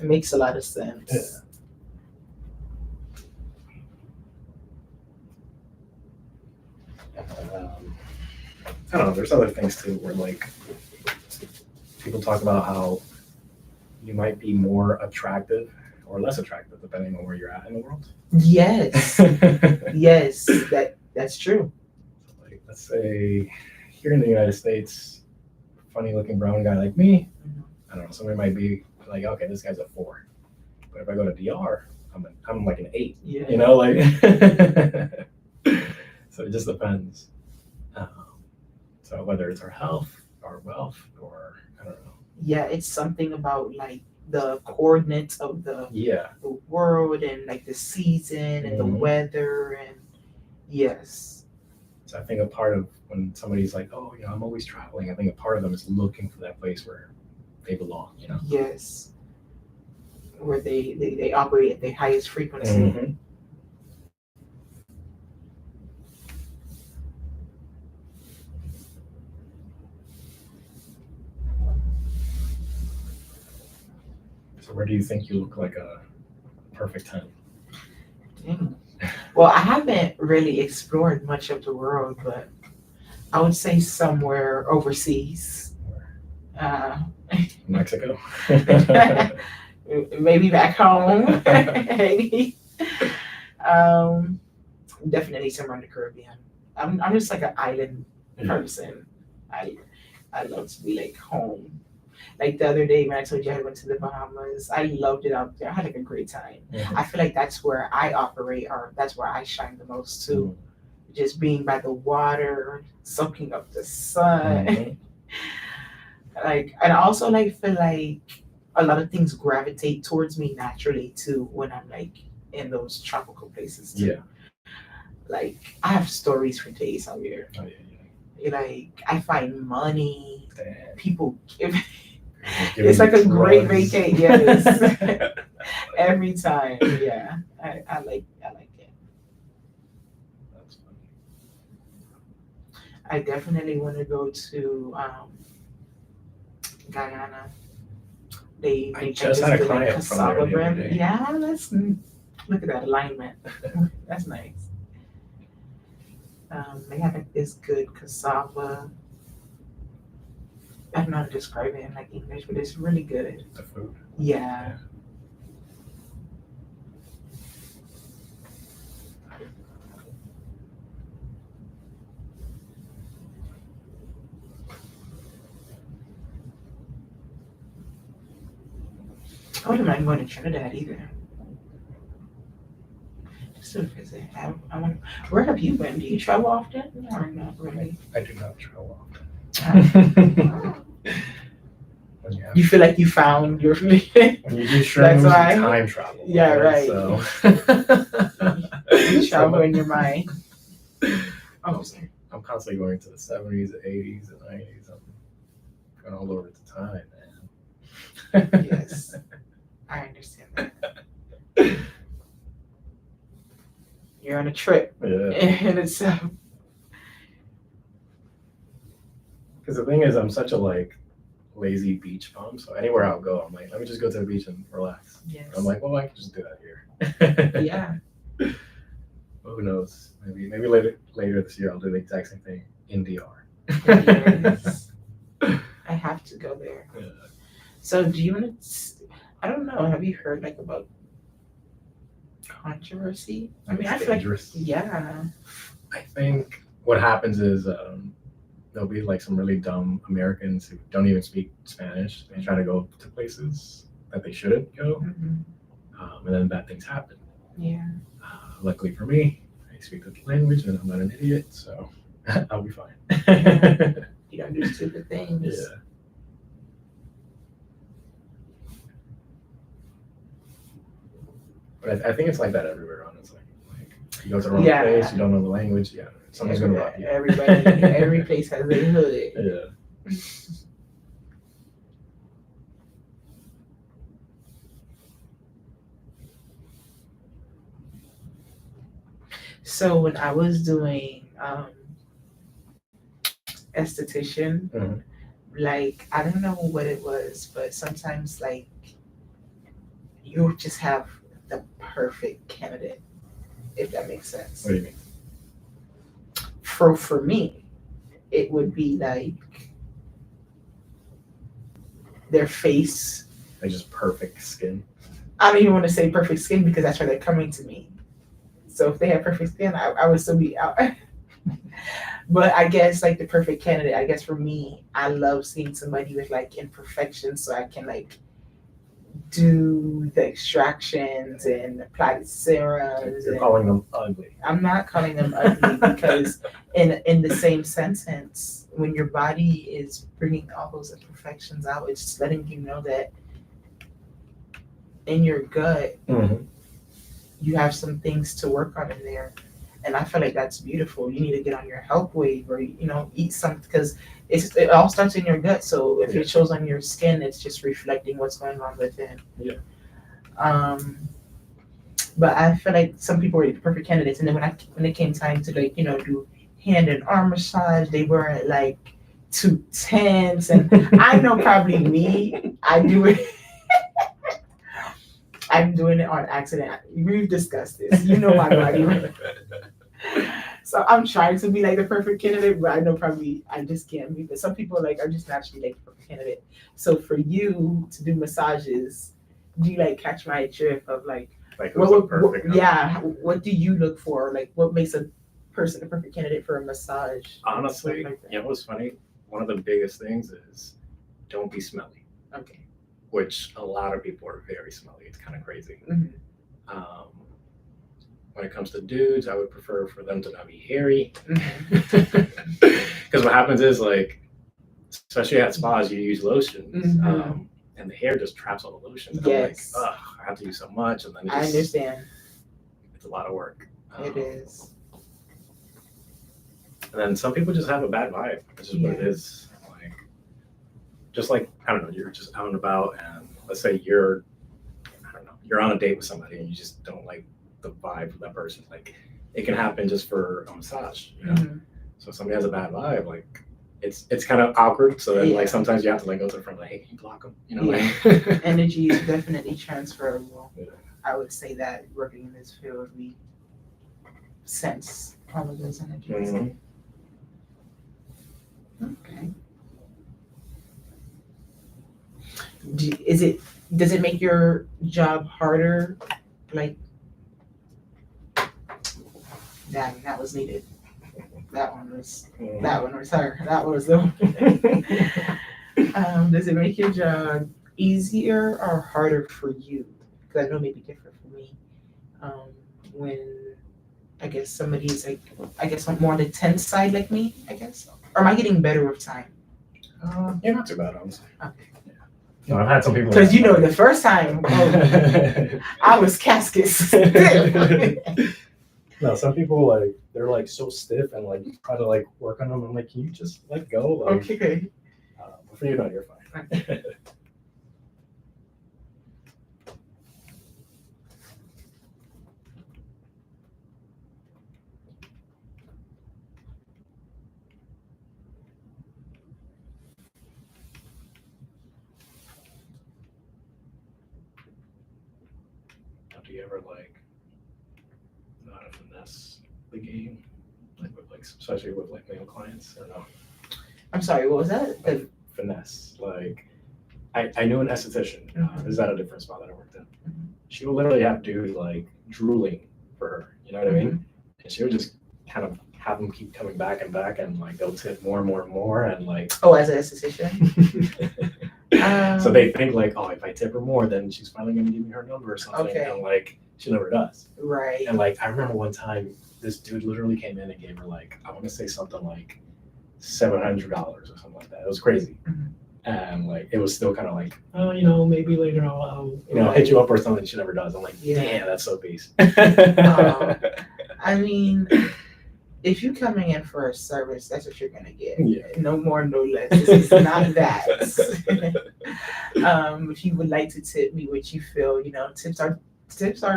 makes a lot of sense. Yeah. I don't know. There's other things too, where like people talk about how you might be more attractive or less attractive depending on where you're at in the world. Yes. Yes. That's true. Like, let's say here in the United States, funny looking brown guy like me, Mhm. I don't know, somebody might be like, okay, this guy's a 4. But if I go to DR, I'm like an 8. Yeah. You know, like so it just depends. So whether it's our health, our wealth, or I don't know. Yeah, it's something about like the coordinates of the Yeah. world and like the season and the Mhm. weather and yes. So I think a part of when somebody's like, oh, you know, I'm always traveling, I think a part of them is looking for that place where they belong, you know? Yes. Where they operate at their highest frequency. Mhm. So where do you think you look like a perfect 10? Dang. Well, I haven't really explored much of the world, but I would say somewhere overseas. Mexico? Maybe back home. Maybe. Definitely somewhere in the Caribbean. I'm just like an island person. I love to be like home. Like the other day when I told you I went to the Bahamas, I loved it out there. I had like a great time. Mhm. I feel like that's where I operate, or that's where I shine the most too. Just being by the water, soaking up the sun. Mhm. Like, and I also like feel like a lot of things gravitate towards me naturally too when I'm like in those tropical places too. Yeah. Like I have stories for days out here. Oh, yeah. Like I find money, Damn. people give. Just giving It's like you a great drugs. vacation. Yes, every time. Yeah, I like it. That's funny. I definitely want to go to Guyana. They I make just had a client from there the other bread. day. Yeah, let's look at that alignment. That's nice. They have like this good cassava. I don't know how to describe it in like English, but it's really good. The food. Yeah. I wouldn't mind going to Trinidad either. Just to visit. I want. Where have you been? Do you travel often or not really? I do not travel often. When you, have, You feel like you found your. when you do shrooms, why- you time travel. Yeah, right. So. You travel in your mind. Oh, sorry. I'm constantly going to the 70s, the 80s, the 90s. I'm going all over the time, man. Yes, I understand that. You're on a trip, Yeah. and it's Because the thing is, I'm such a lazy beach bum. So anywhere I'll go, I'm like, let me just go to the beach and relax. yes. I'm like, well, I can just do that here. Yeah. Well, who knows? Maybe later this year I'll do the exact same thing in DR. Yes. I have to go there. Yeah. So do you want to? I don't know. Have you heard like about controversy? I mean, I It's feel like dangerous. yeah. I think what happens is there'll be like some really dumb Americans who don't even speak Spanish. They try to go to places that they shouldn't go, Mhm. and then bad things happen. Yeah. Luckily for me, I speak the language and I'm not an idiot, so I'll be fine. You don't do stupid things. Yeah. But I think it's like that everywhere, honestly. Like you go to the wrong Yeah. place, you don't know the language, yeah, someone's gonna rob you. Everybody, every place has a hood. Yeah. So when I was doing esthetician, Mhm. like I don't know what it was, but sometimes like you just have the perfect candidate, if that makes sense. What do you mean? For me, it would be like their face. Like just perfect skin. I don't even want to say perfect skin because that's why they're coming to me. So if they have perfect skin, I would still be out. But I guess like the perfect candidate, I guess for me, I love seeing somebody with like imperfections so I can like do the extractions and apply the serums. You're and calling them ugly. I'm not calling them ugly because in the same sentence, when your body is bringing all those imperfections out, it's just letting you know that in your gut, Mm-hmm. you have some things to work on in there. And I feel like that's beautiful. You need to get on your health wave or, eat something because it all starts in your gut. So if it shows on your skin, it's just reflecting what's going on within. Yeah. But I feel like some people were the perfect candidates. And then when it came time to do hand and arm massage, they weren't like too tense. And I know probably me, I do it. I'm doing it on accident. We've discussed this. You know my body. So I'm trying to be like the perfect candidate, but I know probably I just can't be. But some people are just naturally like the perfect candidate. So for you to do massages, do you catch my drift of like who's the perfect? what do you look for? Like what makes a person a perfect candidate for a massage? Honestly, Like that. what's funny? One of the biggest things is don't be smelly. Okay. Which a lot of people are very smelly. It's kind of crazy. Mhm. When it comes to dudes, I would prefer for them to not be hairy. Mhm. Because what happens is especially at spas, you use lotions, Mhm. and the hair just traps all the lotion. And Yes. I'm like, ugh, I have to use so much, and then I understand. it's a lot of work. It is. And then some people just have a bad vibe, which is what it is. Like, just like, I don't know, you're just out and about, and let's say you're on a date with somebody and you just don't like the vibe of that person. Like, it can happen just for a massage, you know? Mhm. So if somebody has a bad vibe, like, it's kind of awkward. So then, Yeah. like, sometimes you have to like go to the front, like, hey, can you block them? You know, Yeah. like, Energy is definitely transferable. Yeah. I would say that working in this field, we sense all of those energies. Mhm. Okay. Does it make your job harder? Like, dang, that was needed. That one was her. That was the one. Does it make your job easier or harder for you? Because I know it may be different for me. When I guess somebody's like, I guess more on the tense side like me, I guess. Or am I getting better with time? You're not too bad, honestly. Okay. No, I've had some people. Because you know, the first time I was caskets. No, some people like they're like so stiff and like you try to like work on them. I'm like, can you just let go? Like, Okay. But for you, no, you're fine. Do you ever like know how to finesse the game, like with like especially with like male clients or no? I'm sorry, what was that? The- Finesse, like I knew an esthetician. This is at a different spot that I worked in. Mhm. She would literally have dudes like drooling for her. You know what I mean? And she would just kind of have them keep coming back and back, and like they'll tip more and more and more, and like. Oh, as an esthetician? So they think like, oh, if I tip her more, then she's finally gonna give me her number or something, Okay. and like she never does. Right. And like I remember one time, this dude literally came in and gave her like, I want to say something like $700 or something like that. It was crazy. Mhm. And like it was still kind of like, oh, you know, maybe later I'll hit you up or something. She never does. I'm like, Yeah. damn, that's so beast. I mean, if you're coming in for a service, that's what you're gonna get. Yeah. No more, no less. This is not that. If you would like to tip me what you feel, you know, tips are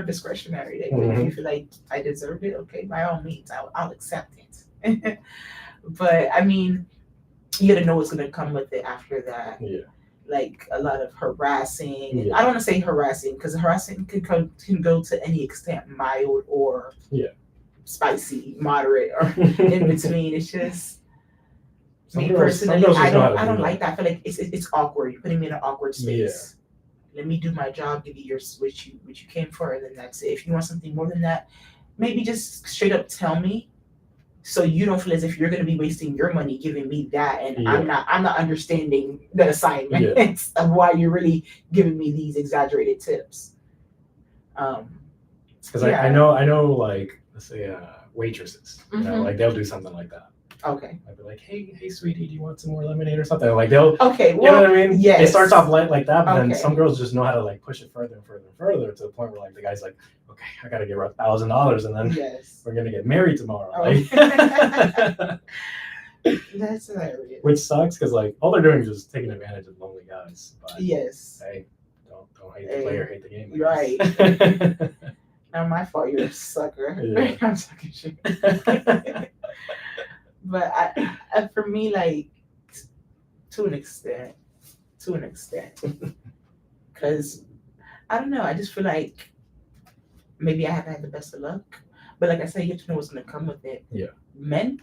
discretionary. If you feel like I deserve it, okay, by all means, I'll accept it. But I mean, you gotta know what's gonna come with it after that. Yeah. Like a lot of harassing. Yeah. I don't want to say harassing because harassing can go to any extent, mild or spicy, moderate, or in between. It's just me personally. I don't like that. I feel like it's awkward. You're putting me in an awkward space. Let me do my job, give you your what you came for, and then that's it. If you want something more than that, maybe just straight up tell me, so you don't feel as if you're going to be wasting your money giving me that, and I'm not understanding the assignment of why you're really giving me these exaggerated tips. Because I know like let's say waitresses, you know, like they'll do something like that. Okay. I'd be like, hey, sweetie, do you want some more lemonade or something? Like they'll. Okay. Well, you know what I mean? Yes. It starts off light like that, but then Okay. some girls just know how to like push it further and further and further to the point where like the guy's like, okay, I gotta give her $1,000, and then Yes. we're gonna get married tomorrow. Oh. Like, That's hilarious. which sucks because like all they're doing is just taking advantage of lonely guys. But Yes. hey, don't hate the player, hate the game. Right. Not my fault. You're a sucker. Yeah. I'm sucking shit. But I, for me, like, to an extent, because I don't know. I just feel like maybe I haven't had the best of luck. But like I said, you have to know what's going to come with it. Yeah. Men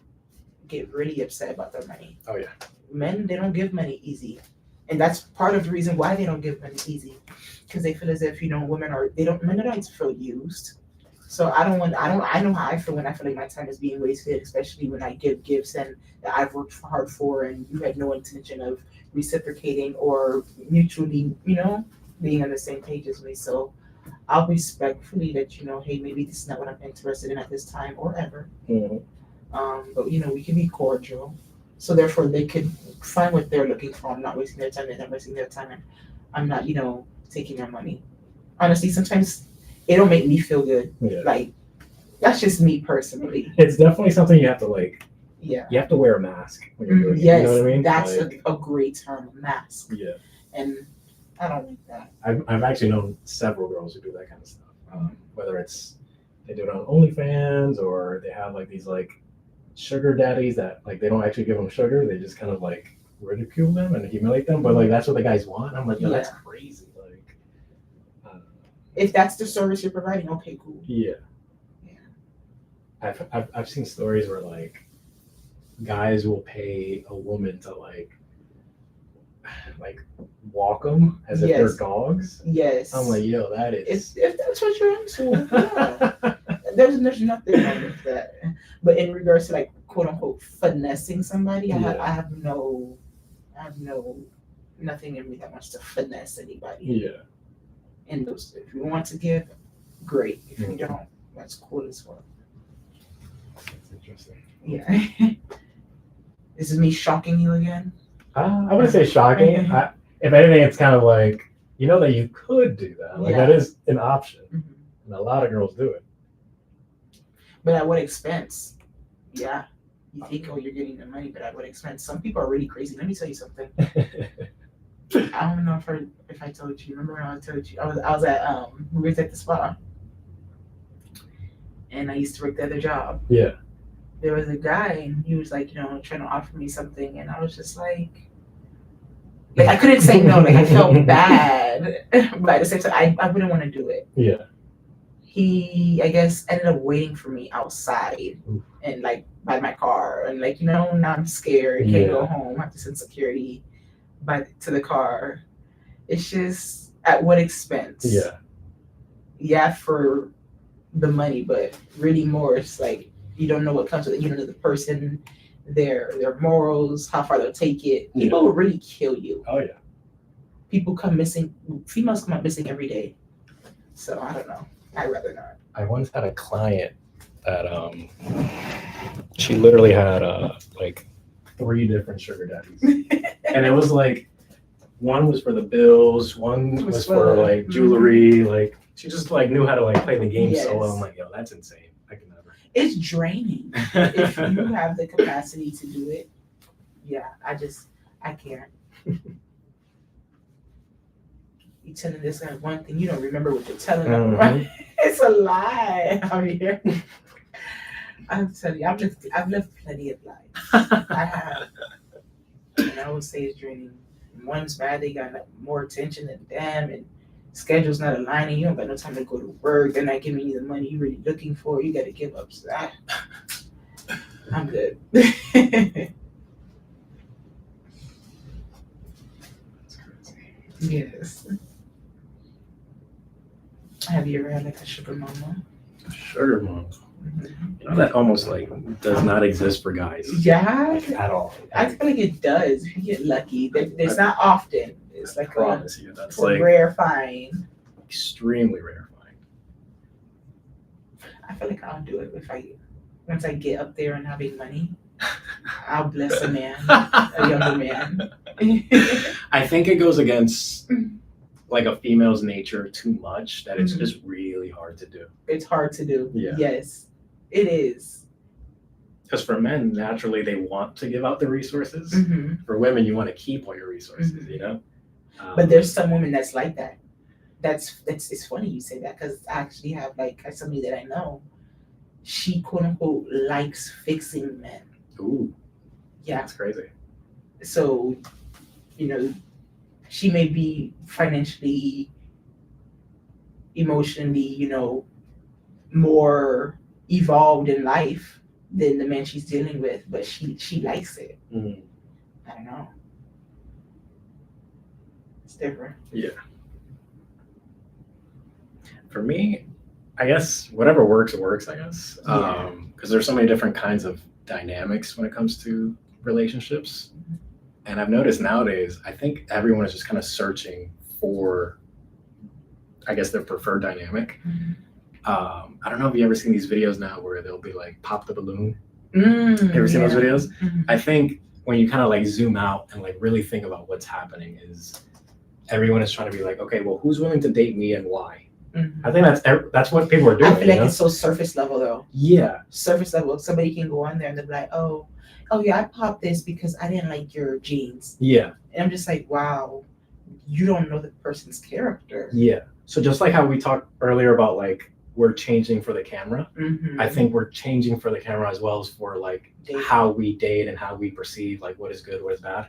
get really upset about their money. Oh yeah. Men, they don't give money easy. And that's part of the reason why they don't give money easy. Because they feel as if, you know, men don't feel used. So I know how I feel when I feel like my time is being wasted, especially when I give gifts and that I've worked hard for and you had no intention of reciprocating or mutually, you know, being on the same page as me. So I'll respectfully let you know, hey, maybe this is not what I'm interested in at this time or ever. Mm-hmm. But you know, we can be cordial. So therefore they could find what they're looking for. I'm not wasting their time, they're not wasting their time, and I'm not, taking their money. Honestly, sometimes it don't make me feel good. Yeah. Like, that's just me personally. It's definitely something you have to like. Yeah. You have to wear a mask when you're doing it. Yes, You know what I mean? that's like, a great term, mask. Yeah. And I don't like that. I've actually known several girls who do that kind of stuff. Whether it's they do it on OnlyFans or they have like these like sugar daddies that like they don't actually give them sugar. They just kind of like ridicule them and humiliate them. But like that's what the guys want. I'm like, no, that's crazy. Like, if that's the service you're providing, okay, cool. Yeah. I've seen stories where like guys will pay a woman to like walk them as if they're dogs. Yes. I'm like, yo, that is. If that's what you're into, yeah. there's nothing wrong with that. But in regards to like quote unquote finessing somebody, I have nothing in me that wants to finesse anybody. Yeah. And those, if you want to give, great. If you don't, that's cool as well. That's interesting. Yeah. Is it me shocking you again? I wouldn't say shocking. If anything, it's kind of like, you know that you could do that. Like that is an option. And a lot of girls do it. But at what expense? Yeah. You think, oh, you're getting the money, but at what expense? Some people are really crazy. Let me tell you something. I don't know if I told you. Remember when I told you? I was at we were at the spa. And I used to work the other job. Yeah. There was a guy and he was like, trying to offer me something, and I was just like I couldn't say no, like I felt bad. But at the same time I wouldn't want to do it. Yeah. He, I guess, ended up waiting for me outside. Oof. And like by my car, and like, now I'm scared, can't go home, have to send security to the car. It's just at what expense? Yeah, for the money, but really more it's like you don't know what comes with it. You don't know the person, their morals, how far they'll take it. People will really kill you. Oh yeah. People come missing, females come up missing every day. So I don't know. I'd rather not. I once had a client that she literally had like 3 different sugar daddies. And it was like one was for the bills, one was for like jewelry, like she just like knew how to like play the game so well. I'm like, yo, that's insane. I can never. It's draining. If you have the capacity to do it, yeah, I can't. You telling this guy one thing, you don't remember what you're telling them, right? It's a lie out here. I'm telling you, I've lived plenty of lives. I have. And I would say it's draining. One's bad, they got more attention than them, and schedule's not aligning. You don't got no time to go to work. They're not giving you the money you're really looking for. You got to give up. So I'm good. That's crazy. Yes. Have you ever had like a sugar mama? Sugar mom. You know that almost like does not exist for guys. Yeah. Like, at all. I feel like it does. If you get lucky, it's not often. It's like promise you, that's it's like a rare find. Extremely rare find. I feel like I'll do it once I get up there and having money. I'll bless a man, a younger man. I think it goes against like a female's nature too much that it's just really hard to do. It's hard to do. Yeah. Yes, it is. Because for men, naturally, they want to give out the resources. For women, you want to keep all your resources, you know? But there's some women that's like that. It's funny you say that, because I actually have like somebody that I know. She quote unquote likes fixing men. Ooh. Yeah. That's crazy. So, she may be financially, emotionally, more evolved in life than the man she's dealing with, but she likes it. I don't know. It's different. Yeah. For me, I guess whatever works, I guess. Because there's so many different kinds of dynamics when it comes to relationships. And I've noticed nowadays, I think everyone is just kind of searching for, I guess, their preferred dynamic. I don't know if you ever seen these videos now where they'll be like, pop the balloon. You ever seen those videos? I think when you kind of like zoom out and like really think about what's happening is everyone is trying to be like, okay, well, who's willing to date me and why? I think that's what people are doing. I feel like it's so surface level though. Yeah. Surface level. Somebody can go on there and they'll be like, oh yeah, I popped this because I didn't like your jeans. Yeah. And I'm just like, wow, you don't know the person's character. Yeah. So just like how we talked earlier about like we're changing for the camera, I think we're changing for the camera as well as for like how we date and how we perceive like what is good, what is bad.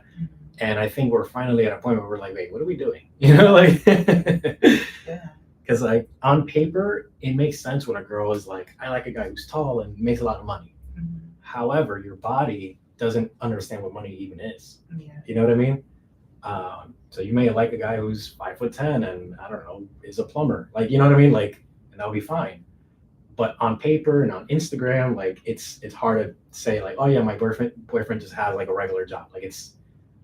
And I think we're finally at a point where we're like, wait, what are we doing? You know, like, Yeah. Because like on paper, it makes sense when a girl is like, I like a guy who's tall and makes a lot of money. However, your body doesn't understand what money even is. Yeah. You know what I mean? So you may like a guy who's 5'10" and I don't know, is a plumber. Like, you know what I mean? Like, and that'll be fine. But on paper and on Instagram, like it's hard to say like, oh yeah, my boyfriend just has like a regular job. Like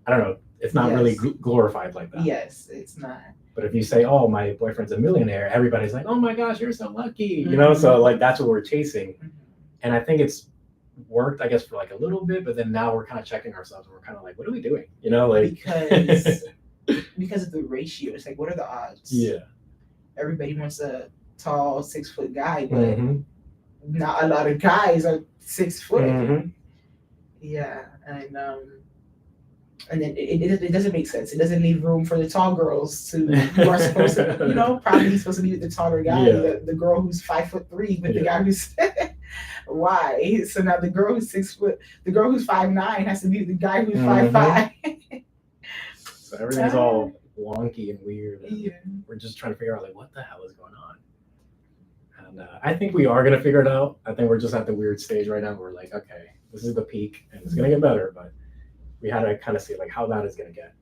I don't know, it's not really glorified like that. Yes, it's not. But if you say, oh, my boyfriend's a millionaire, everybody's like, oh my gosh, you're so lucky. You know, so like that's what we're chasing. And I think it's worked, I guess, for like a little bit, but then now we're kind of checking ourselves and we're kind of like, what are we doing? You know, like because of the ratio. It's like, what are the odds? Yeah. Everybody wants a tall 6 foot guy, but not a lot of guys are 6 foot. Yeah, and then it doesn't make sense. It doesn't leave room for the tall girls who are supposed to, you know, probably supposed to be with the taller guy, the girl who's 5'3", but the guy who's why? So now the girl who's 6 foot, the girl who's 5'9" has to be with the guy who's 5'5". So everything's all wonky and weird. And we're just trying to figure out like what the hell is going on. And I think we are gonna figure it out. I think we're just at the weird stage right now. Where we're like, okay, this is the peak, and it's gonna get better, but we had to kind of see like how bad it's gonna get.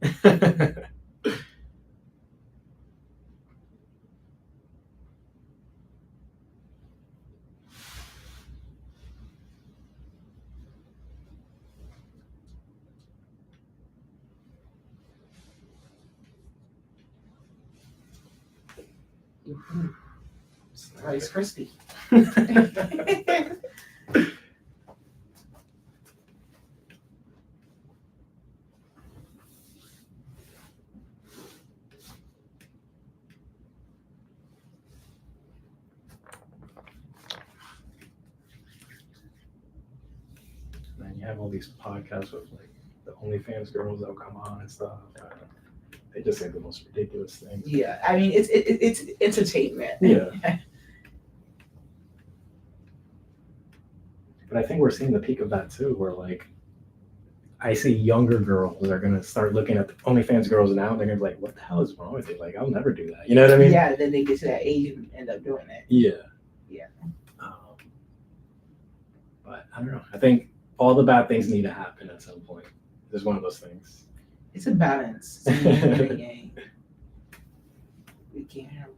Rice crispy. And you have all these podcasts with like the OnlyFans girls that'll come on and stuff. They just say the most ridiculous things. Yeah, I mean it's entertainment. Yeah. But I think we're seeing the peak of that too, where like I see younger girls are gonna start looking at the OnlyFans girls now, and they're gonna be like, "What the hell is wrong with it? Like, I'll never do that." You know what I mean? Yeah. Then they get to that age and end up doing it. Yeah. Yeah. But I don't know. I think all the bad things need to happen at some point. It's one of those things. It's a balance. It's a yin and a yang. We can't have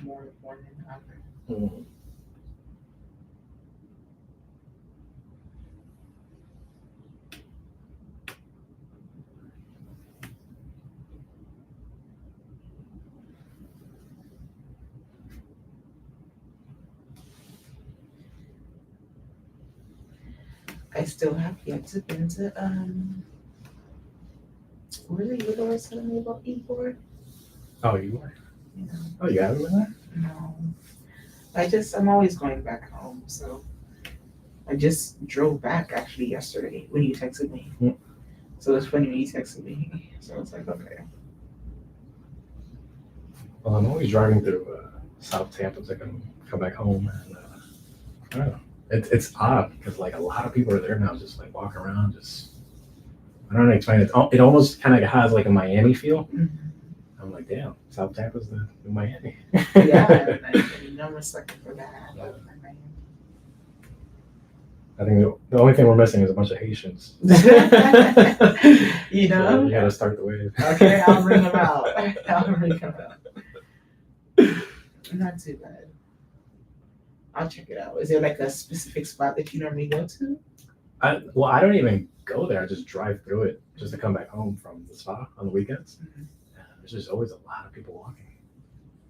more of one than the other. I still have yet to been to where are you guys telling me about E-board? Oh, you were? Yeah. Oh, you haven't been there? No. I'm always going back home, so I just drove back actually yesterday when you texted me. So it's funny when you texted me. So it's like, okay. Well, I'm always driving through South Tampa so I can come back home, and I don't know. It's odd because like a lot of people are there now, just like walking around, just I don't know how to explain it. It almost kind of has like a Miami feel. I'm like, damn, South Tampa's the new Miami. Yeah, I'm a sucker for that. Yeah. I think the only thing we're missing is a bunch of Haitians. You know? So you gotta start the wave. Okay, I'll bring them out. Not too bad. I'll check it out. Is there like a specific spot that you normally go to? I don't even go there. I just drive through it just to come back home from the spa on the weekends. There's just always a lot of people walking.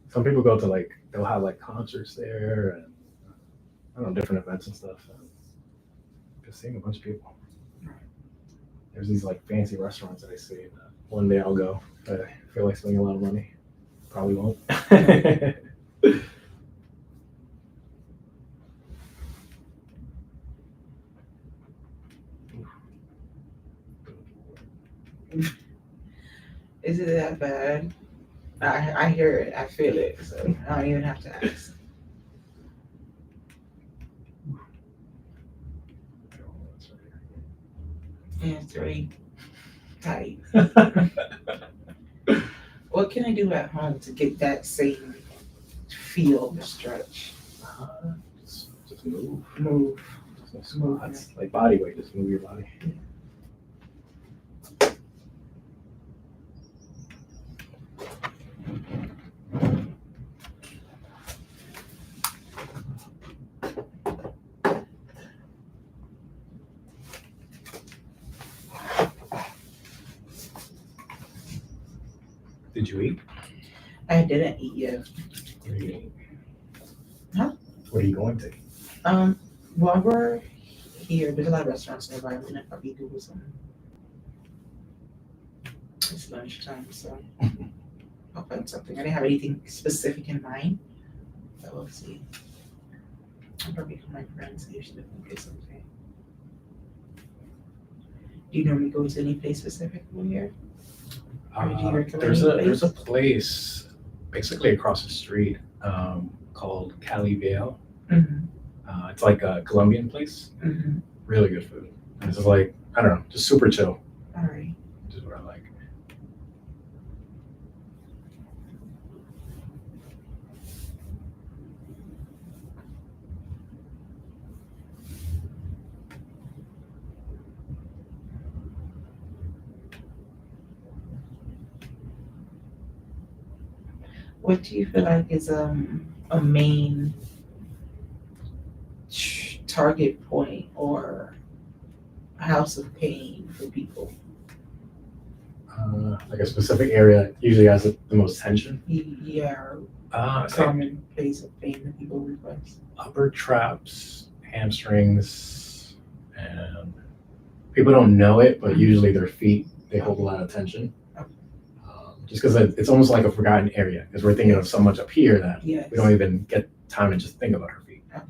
Some people go to like, they'll have like concerts there and I don't know, different events and stuff. Just seeing a bunch of people. there's these like fancy restaurants that I see. That one day I'll go. I feel like spending a lot of money. Probably won't. Is it that bad? I hear it, I feel it, so I don't even have to ask. Yeah, it's very tight. What can I do at home to get that same feel of the stretch? Just move. Move. Just no squats. Like body weight, just move your body. Did you eat? I didn't eat yet. What are you eating? Huh? What are you going to eat? While we're here, there's a lot of restaurants nearby. I'm gonna probably Google some. It's lunchtime, so I'll find something. I didn't have anything specific in mind, but we'll see. I'll probably call my friends. I usually get something. Do you normally go to any place specific over here? Or do you recommend There's a place? place basically across the street called BBL. Mm-hmm. It's like a Colombian place. Mm-hmm. Really good food. And it's just like, I don't know, just super chill. All right. Which is what I like. What do you feel like is a main target point or house of pain for people? Like a specific area usually has the most tension. Yeah, I think common place of pain that people request. upper traps, hamstrings, and people don't know it, but usually their feet, they hold a lot of tension. Just because it's almost like a forgotten area, because we're thinking of so much up here that Yes. we don't even get time to just think about our feet. Okay.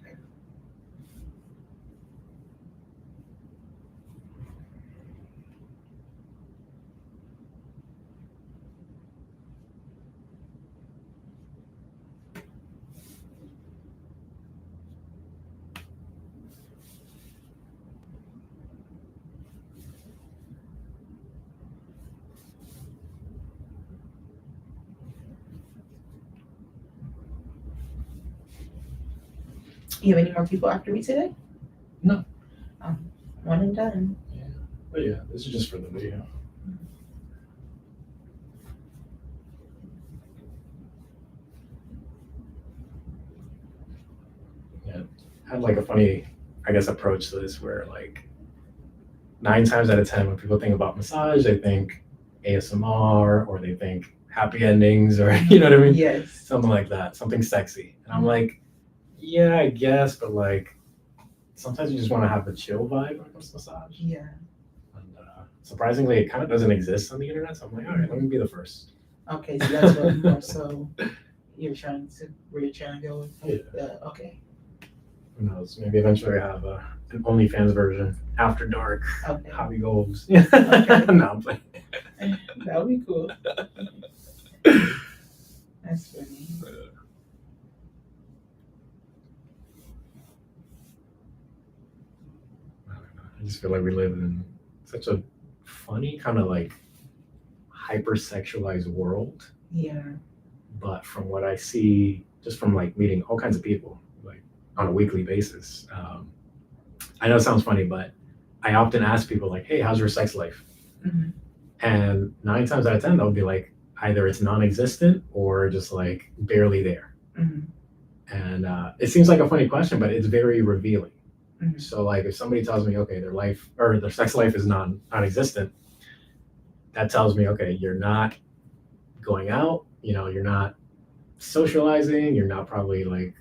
You have any more people after me today? No. One and done. But yeah, this is just for the video. Yeah, I had like a funny, I guess, approach to this where like 9 times out of 10 when people think about massage, they think ASMR or they think happy endings or you know what I mean? Yes. Something like that, something sexy. And I'm like, yeah, I guess, but like sometimes you just want to have the chill vibe when it comes to massage. Yeah. And surprisingly, it kind of doesn't exist on the internet. So I'm like, all right, let me be the first. Okay, so that's what more so where you're trying to go with. Yeah. Okay. Who knows? Maybe eventually I have an OnlyFans version after dark. Okay. Hobby goals. Okay. No, I'm playing. That would be cool. That's funny. I just feel like we live in such a funny kind of like hypersexualized world. Yeah. But from what I see, just from like meeting all kinds of people, like on a weekly basis, I know it sounds funny, but I often ask people like, "Hey, how's your sex life?" Mm-hmm. And 9 times out of 10, they'll be like, either it's non-existent or just like barely there. Mm-hmm. And it seems like a funny question, but it's very revealing. Mm-hmm. So like if somebody tells me, okay, their life or their sex life is non-existent, that tells me, okay, you're not going out, you're not socializing, you're not probably like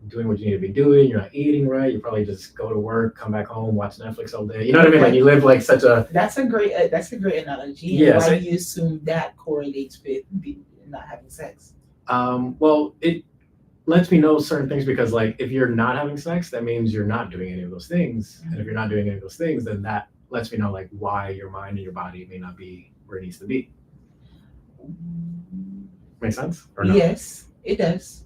doing what you need to be doing. You're not eating right. You probably just go to work, come back home, watch Netflix all day. You know what I mean? Like you live like such a. That's a great analogy. Yeah, Why so- do you assume that correlates with not having sex? Well, it lets me know certain things because like if you're not having sex, that means you're not doing any of those things. And if you're not doing any of those things, then that lets me know like why your mind and your body may not be where it needs to be. Make sense? Or no? Yes, it does.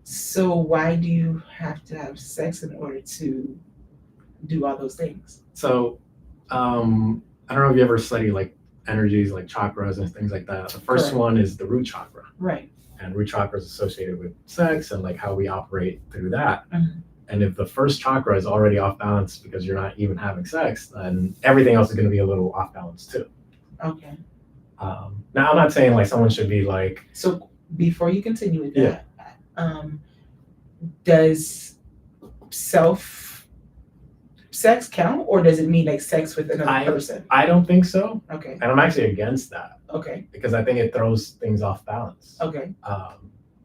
So why do you have to have sex in order to do all those things? So, I don't know if you ever study like energies, like chakras and things like that. The first Correct. one is the root chakra, Right. and root chakra is associated with sex and like how we operate through that. Mhm. And if the first chakra is already off balance because you're not even having sex, then everything else is going to be a little off balance too. Okay. Now, I'm not saying like someone should be like, So before you continue with that, does sex count, or does it mean like sex with another person? I don't think so, Okay. and I'm actually against that Okay. because I think it throws things off balance. Okay.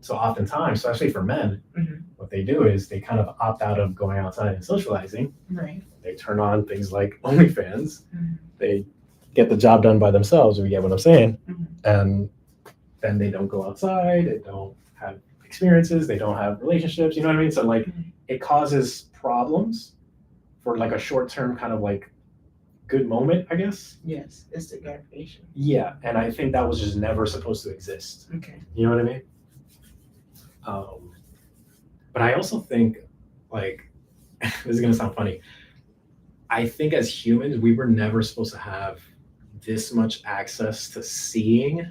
So oftentimes, especially for men, Mhm. what they do is they kind of opt out of going outside and socializing. Right. They turn on things like OnlyFans. Mhm. They get the job done by themselves, if you get what I'm saying. Mhm. And then they don't go outside. They don't have experiences. They don't have relationships. You know what I mean? So like Mhm. it causes problems for like a short-term kind of like good moment, I guess. Yes, instant gratification. Yeah. And I think that was just never supposed to exist. Okay. You know what I mean? But I also think, like, this is gonna sound funny. I think as humans, we were never supposed to have this much access to seeing,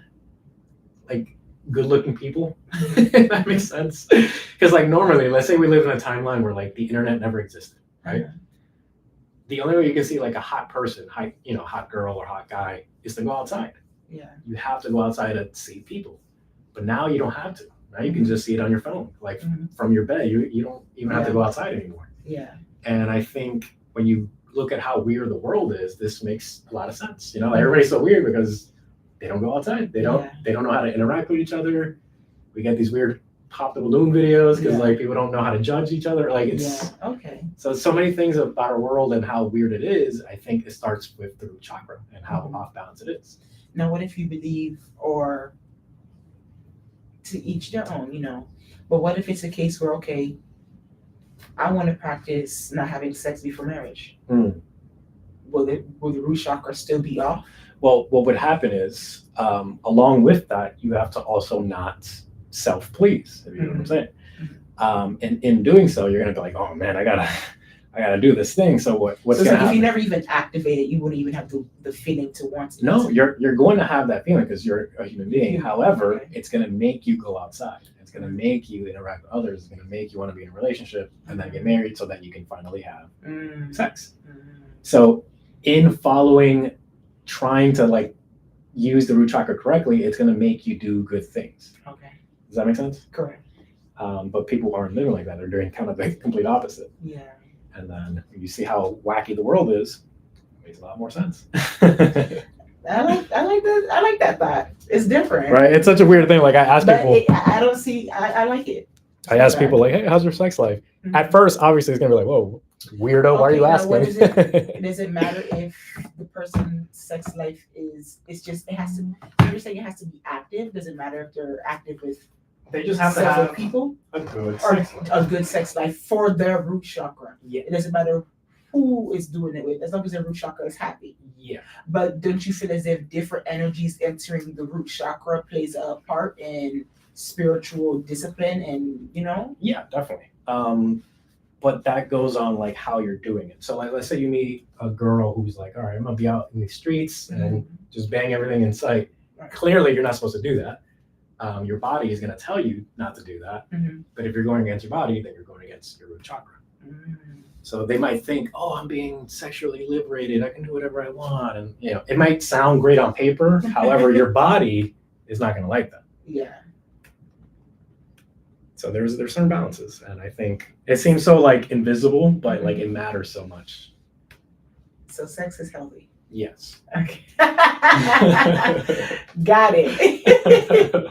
like, good-looking people. If that makes sense. Because, like, normally, let's say we live in a timeline where, like, the internet never existed, right? The only way you can see, like, a hot person, hot girl or hot guy, is to go outside. Yeah. You have to go outside to see people. But now you don't have to. Now you can just see it on your phone, like Mhm. from your bed. You don't even have to go outside anymore. Yeah. And I think when you look at how weird the world is, this makes a lot of sense. You know, everybody's so weird because they don't go outside. They don't know how to interact with each other. We get these weird pop the balloon videos because like people don't know how to judge each other. Like it's Okay. so many things about our world and how weird it is. I think it starts with the root chakra and how off balance it is. Now, what if you believe, or to each their own, but what if it's a case where, okay, I want to practice not having sex before marriage? Will the root chakra still be off? Well, what would happen is, along with that, you have to also not self-please, if you know what I'm saying. And in doing so, you're gonna be like, oh man, I gotta do this thing. So what's so gonna happen? If you never even activate it, you wouldn't even have the feeling to want to. No, you're going to have that feeling because you're a human being. However, Okay. it's gonna make you go outside. It's gonna make you interact with others. It's gonna make you want to be in a relationship and then get married so that you can finally have sex. So in trying to like use the root chakra correctly, it's gonna make you do good things. Okay. Does that make sense? Correct. But people aren't living like that. They're doing kind of the complete opposite. Yeah. And then when you see how wacky the world is, it makes a lot more sense. I like that. I like that thought. It's different. Right? It's such a weird thing. Like I ask people, I don't see. I like it. I ask people like, hey, how's your sex life? Mhm. At first, obviously, it's gonna be like, whoa, weirdo. Why are Okay, you now asking? what is it? Does it matter if the person's sex life it's just it has to? You're saying it has to be active. Does it matter if they're active with They just have to several have people a good or sex life. a good sex life for their root chakra? Yeah. It doesn't matter who is doing it with, as long as their root chakra is happy. Yeah. But don't you feel as if different energies entering the root chakra plays a part in spiritual discipline and Yeah, definitely. But that goes on like how you're doing it. So like, let's say you meet a girl who's like, all right, I'm gonna be out in the streets and just bang everything in sight. Right. Clearly, you're not supposed to do that. Your body is gonna tell you not to do that. But if you're going against your body, then you're going against your root chakra. So they might think, oh, I'm being sexually liberated. I can do whatever I want. And it might sound great on paper. However, your body is not gonna like that. Yeah. So there's certain balances, and I think it seems so like invisible, but like it matters so much. So sex is healthy. Yes. Okay. Got it.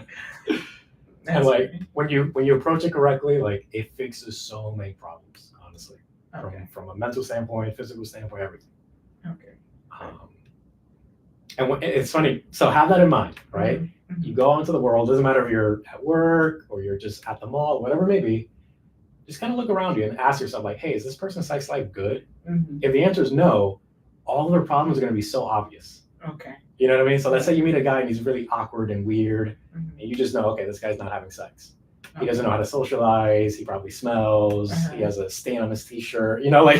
And like when you approach it correctly, like it fixes so many problems, honestly. Okay. From a mental standpoint, physical standpoint, everything. Okay. And it's funny, so have that in mind, right? Mm-hmm. You go out into the world, doesn't matter if you're at work or you're just at the mall, whatever it may be, just kind of look around you and ask yourself, like, hey, is this person's sex life good? Mm-hmm. If the answer is no, all of their problems are going to be so obvious. Okay. You know what I mean? So let's say you meet a guy and he's really awkward and weird, Mm-hmm. and you just know, okay, this guy's not having sex. He doesn't know how to socialize. He probably smells. He has a stain on his t-shirt. You know, like.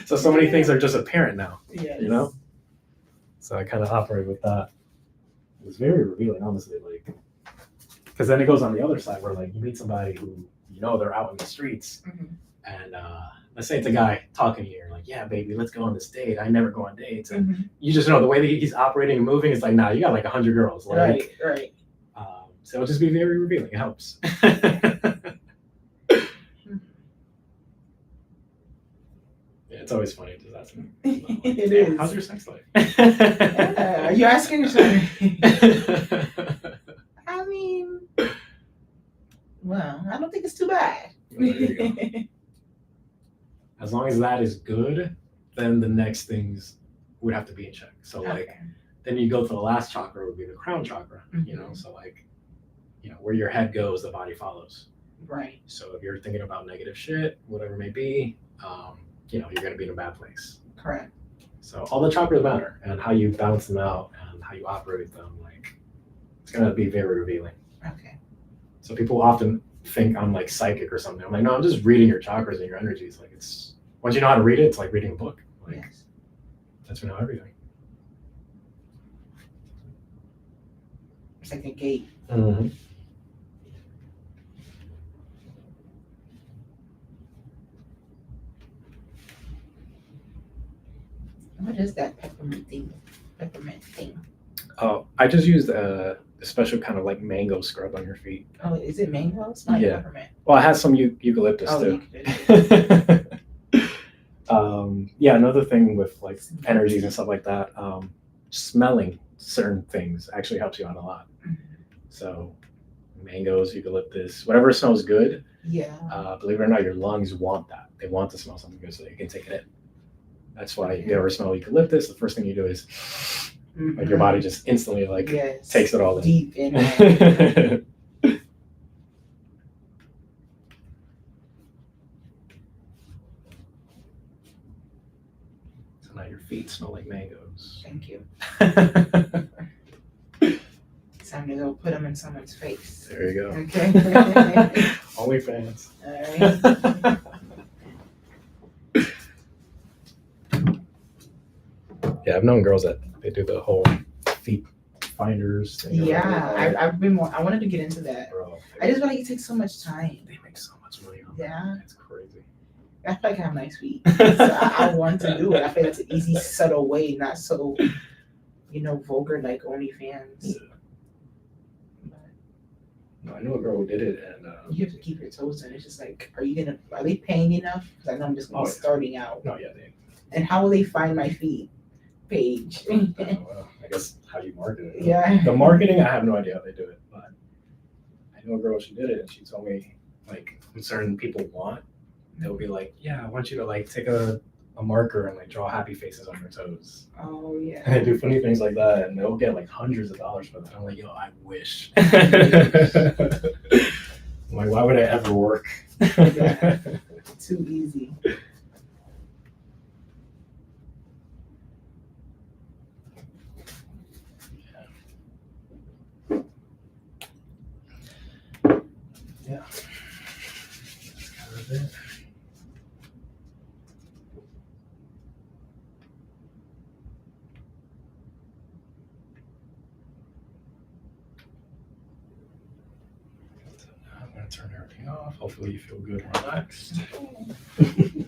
So many things are just apparent now. Yes. You know. So I kind of operate with that. It was very revealing, honestly. Like, because then it goes on the other side where like you meet somebody who you know they're out in the streets, and let's say it's a guy talking to you, you're like, yeah, baby, let's go on this date. I never go on dates, and you just know the way that he's operating and moving. It's like, nah, you got like 100 girls. Like, right. So it'll just be very revealing. It helps. Yeah, it's always funny to ask me. Like, It is. How's your sex life? Are you asking yourself? I mean, well, I don't think it's too bad. Well, there you go. As long as that is good, then the next things would have to be in check. So like, then you go to the last chakra would be the crown chakra. You know, so like, you know, where your head goes, the body follows. Right. So if you're thinking about negative shit, whatever it may be, you know, you're going to be in a bad place. Correct. So all the chakras matter, and how you balance them out and how you operate with them, like, it's going to be very revealing. Okay. So people often think I'm like psychic or something. I'm like, no, I'm just reading your chakras and your energies. Like, it's, once you know how to read it, it's like reading a book. Like, yes. That's when you know everything. It's like a gate. Mm-hmm. What is that peppermint thing? Oh, I just used a special kind of like mango scrub on your feet. Oh, is it mango? It's not peppermint. Well, it has some eucalyptus too. Yeah, another thing with like energies and stuff like that, smelling certain things actually helps you out a lot. So mangoes, eucalyptus, whatever smells good. Yeah. Believe it or not, your lungs want that. They want to smell something good so they can take it in. That's why if you ever smell eucalyptus, the first thing you do is like your body just instantly like takes it all in. Deep in. So now your feet smell like mangoes. Thank you. It's time to go put them in someone's face. There you go. Okay. OnlyFans. All right. Yeah, I've known girls that they do the whole feet finders thing. Yeah, I've been more. I wanted to get into that. Bro, I just feel like it takes so much time. they make so much money on Yeah. that. It's crazy. I feel like I have nice feet. So I want to do it. I feel like it's an easy, subtle way, not so, vulgar like OnlyFans. Yeah. No, I know a girl who did it, and You have to keep your toes in. It's just like, are they paying enough? Because I know I'm just gonna be starting out. no, yeah, they. And how will they find my feet page? Well, I guess how you market it. Yeah. The marketing, I have no idea how they do it, but I know a girl, she did it, and she told me like what certain people want. They'll be like, yeah, I want you to like take a marker and like draw happy faces on your toes. Oh yeah. And they do funny things like that, and they'll get like hundreds of dollars for that. I'm like, yo, I wish. I'm like, why would I ever work? Yeah. Too easy. Yeah. That's kind of it. I'm going to turn everything off. Hopefully you feel good and relaxed. Thank you.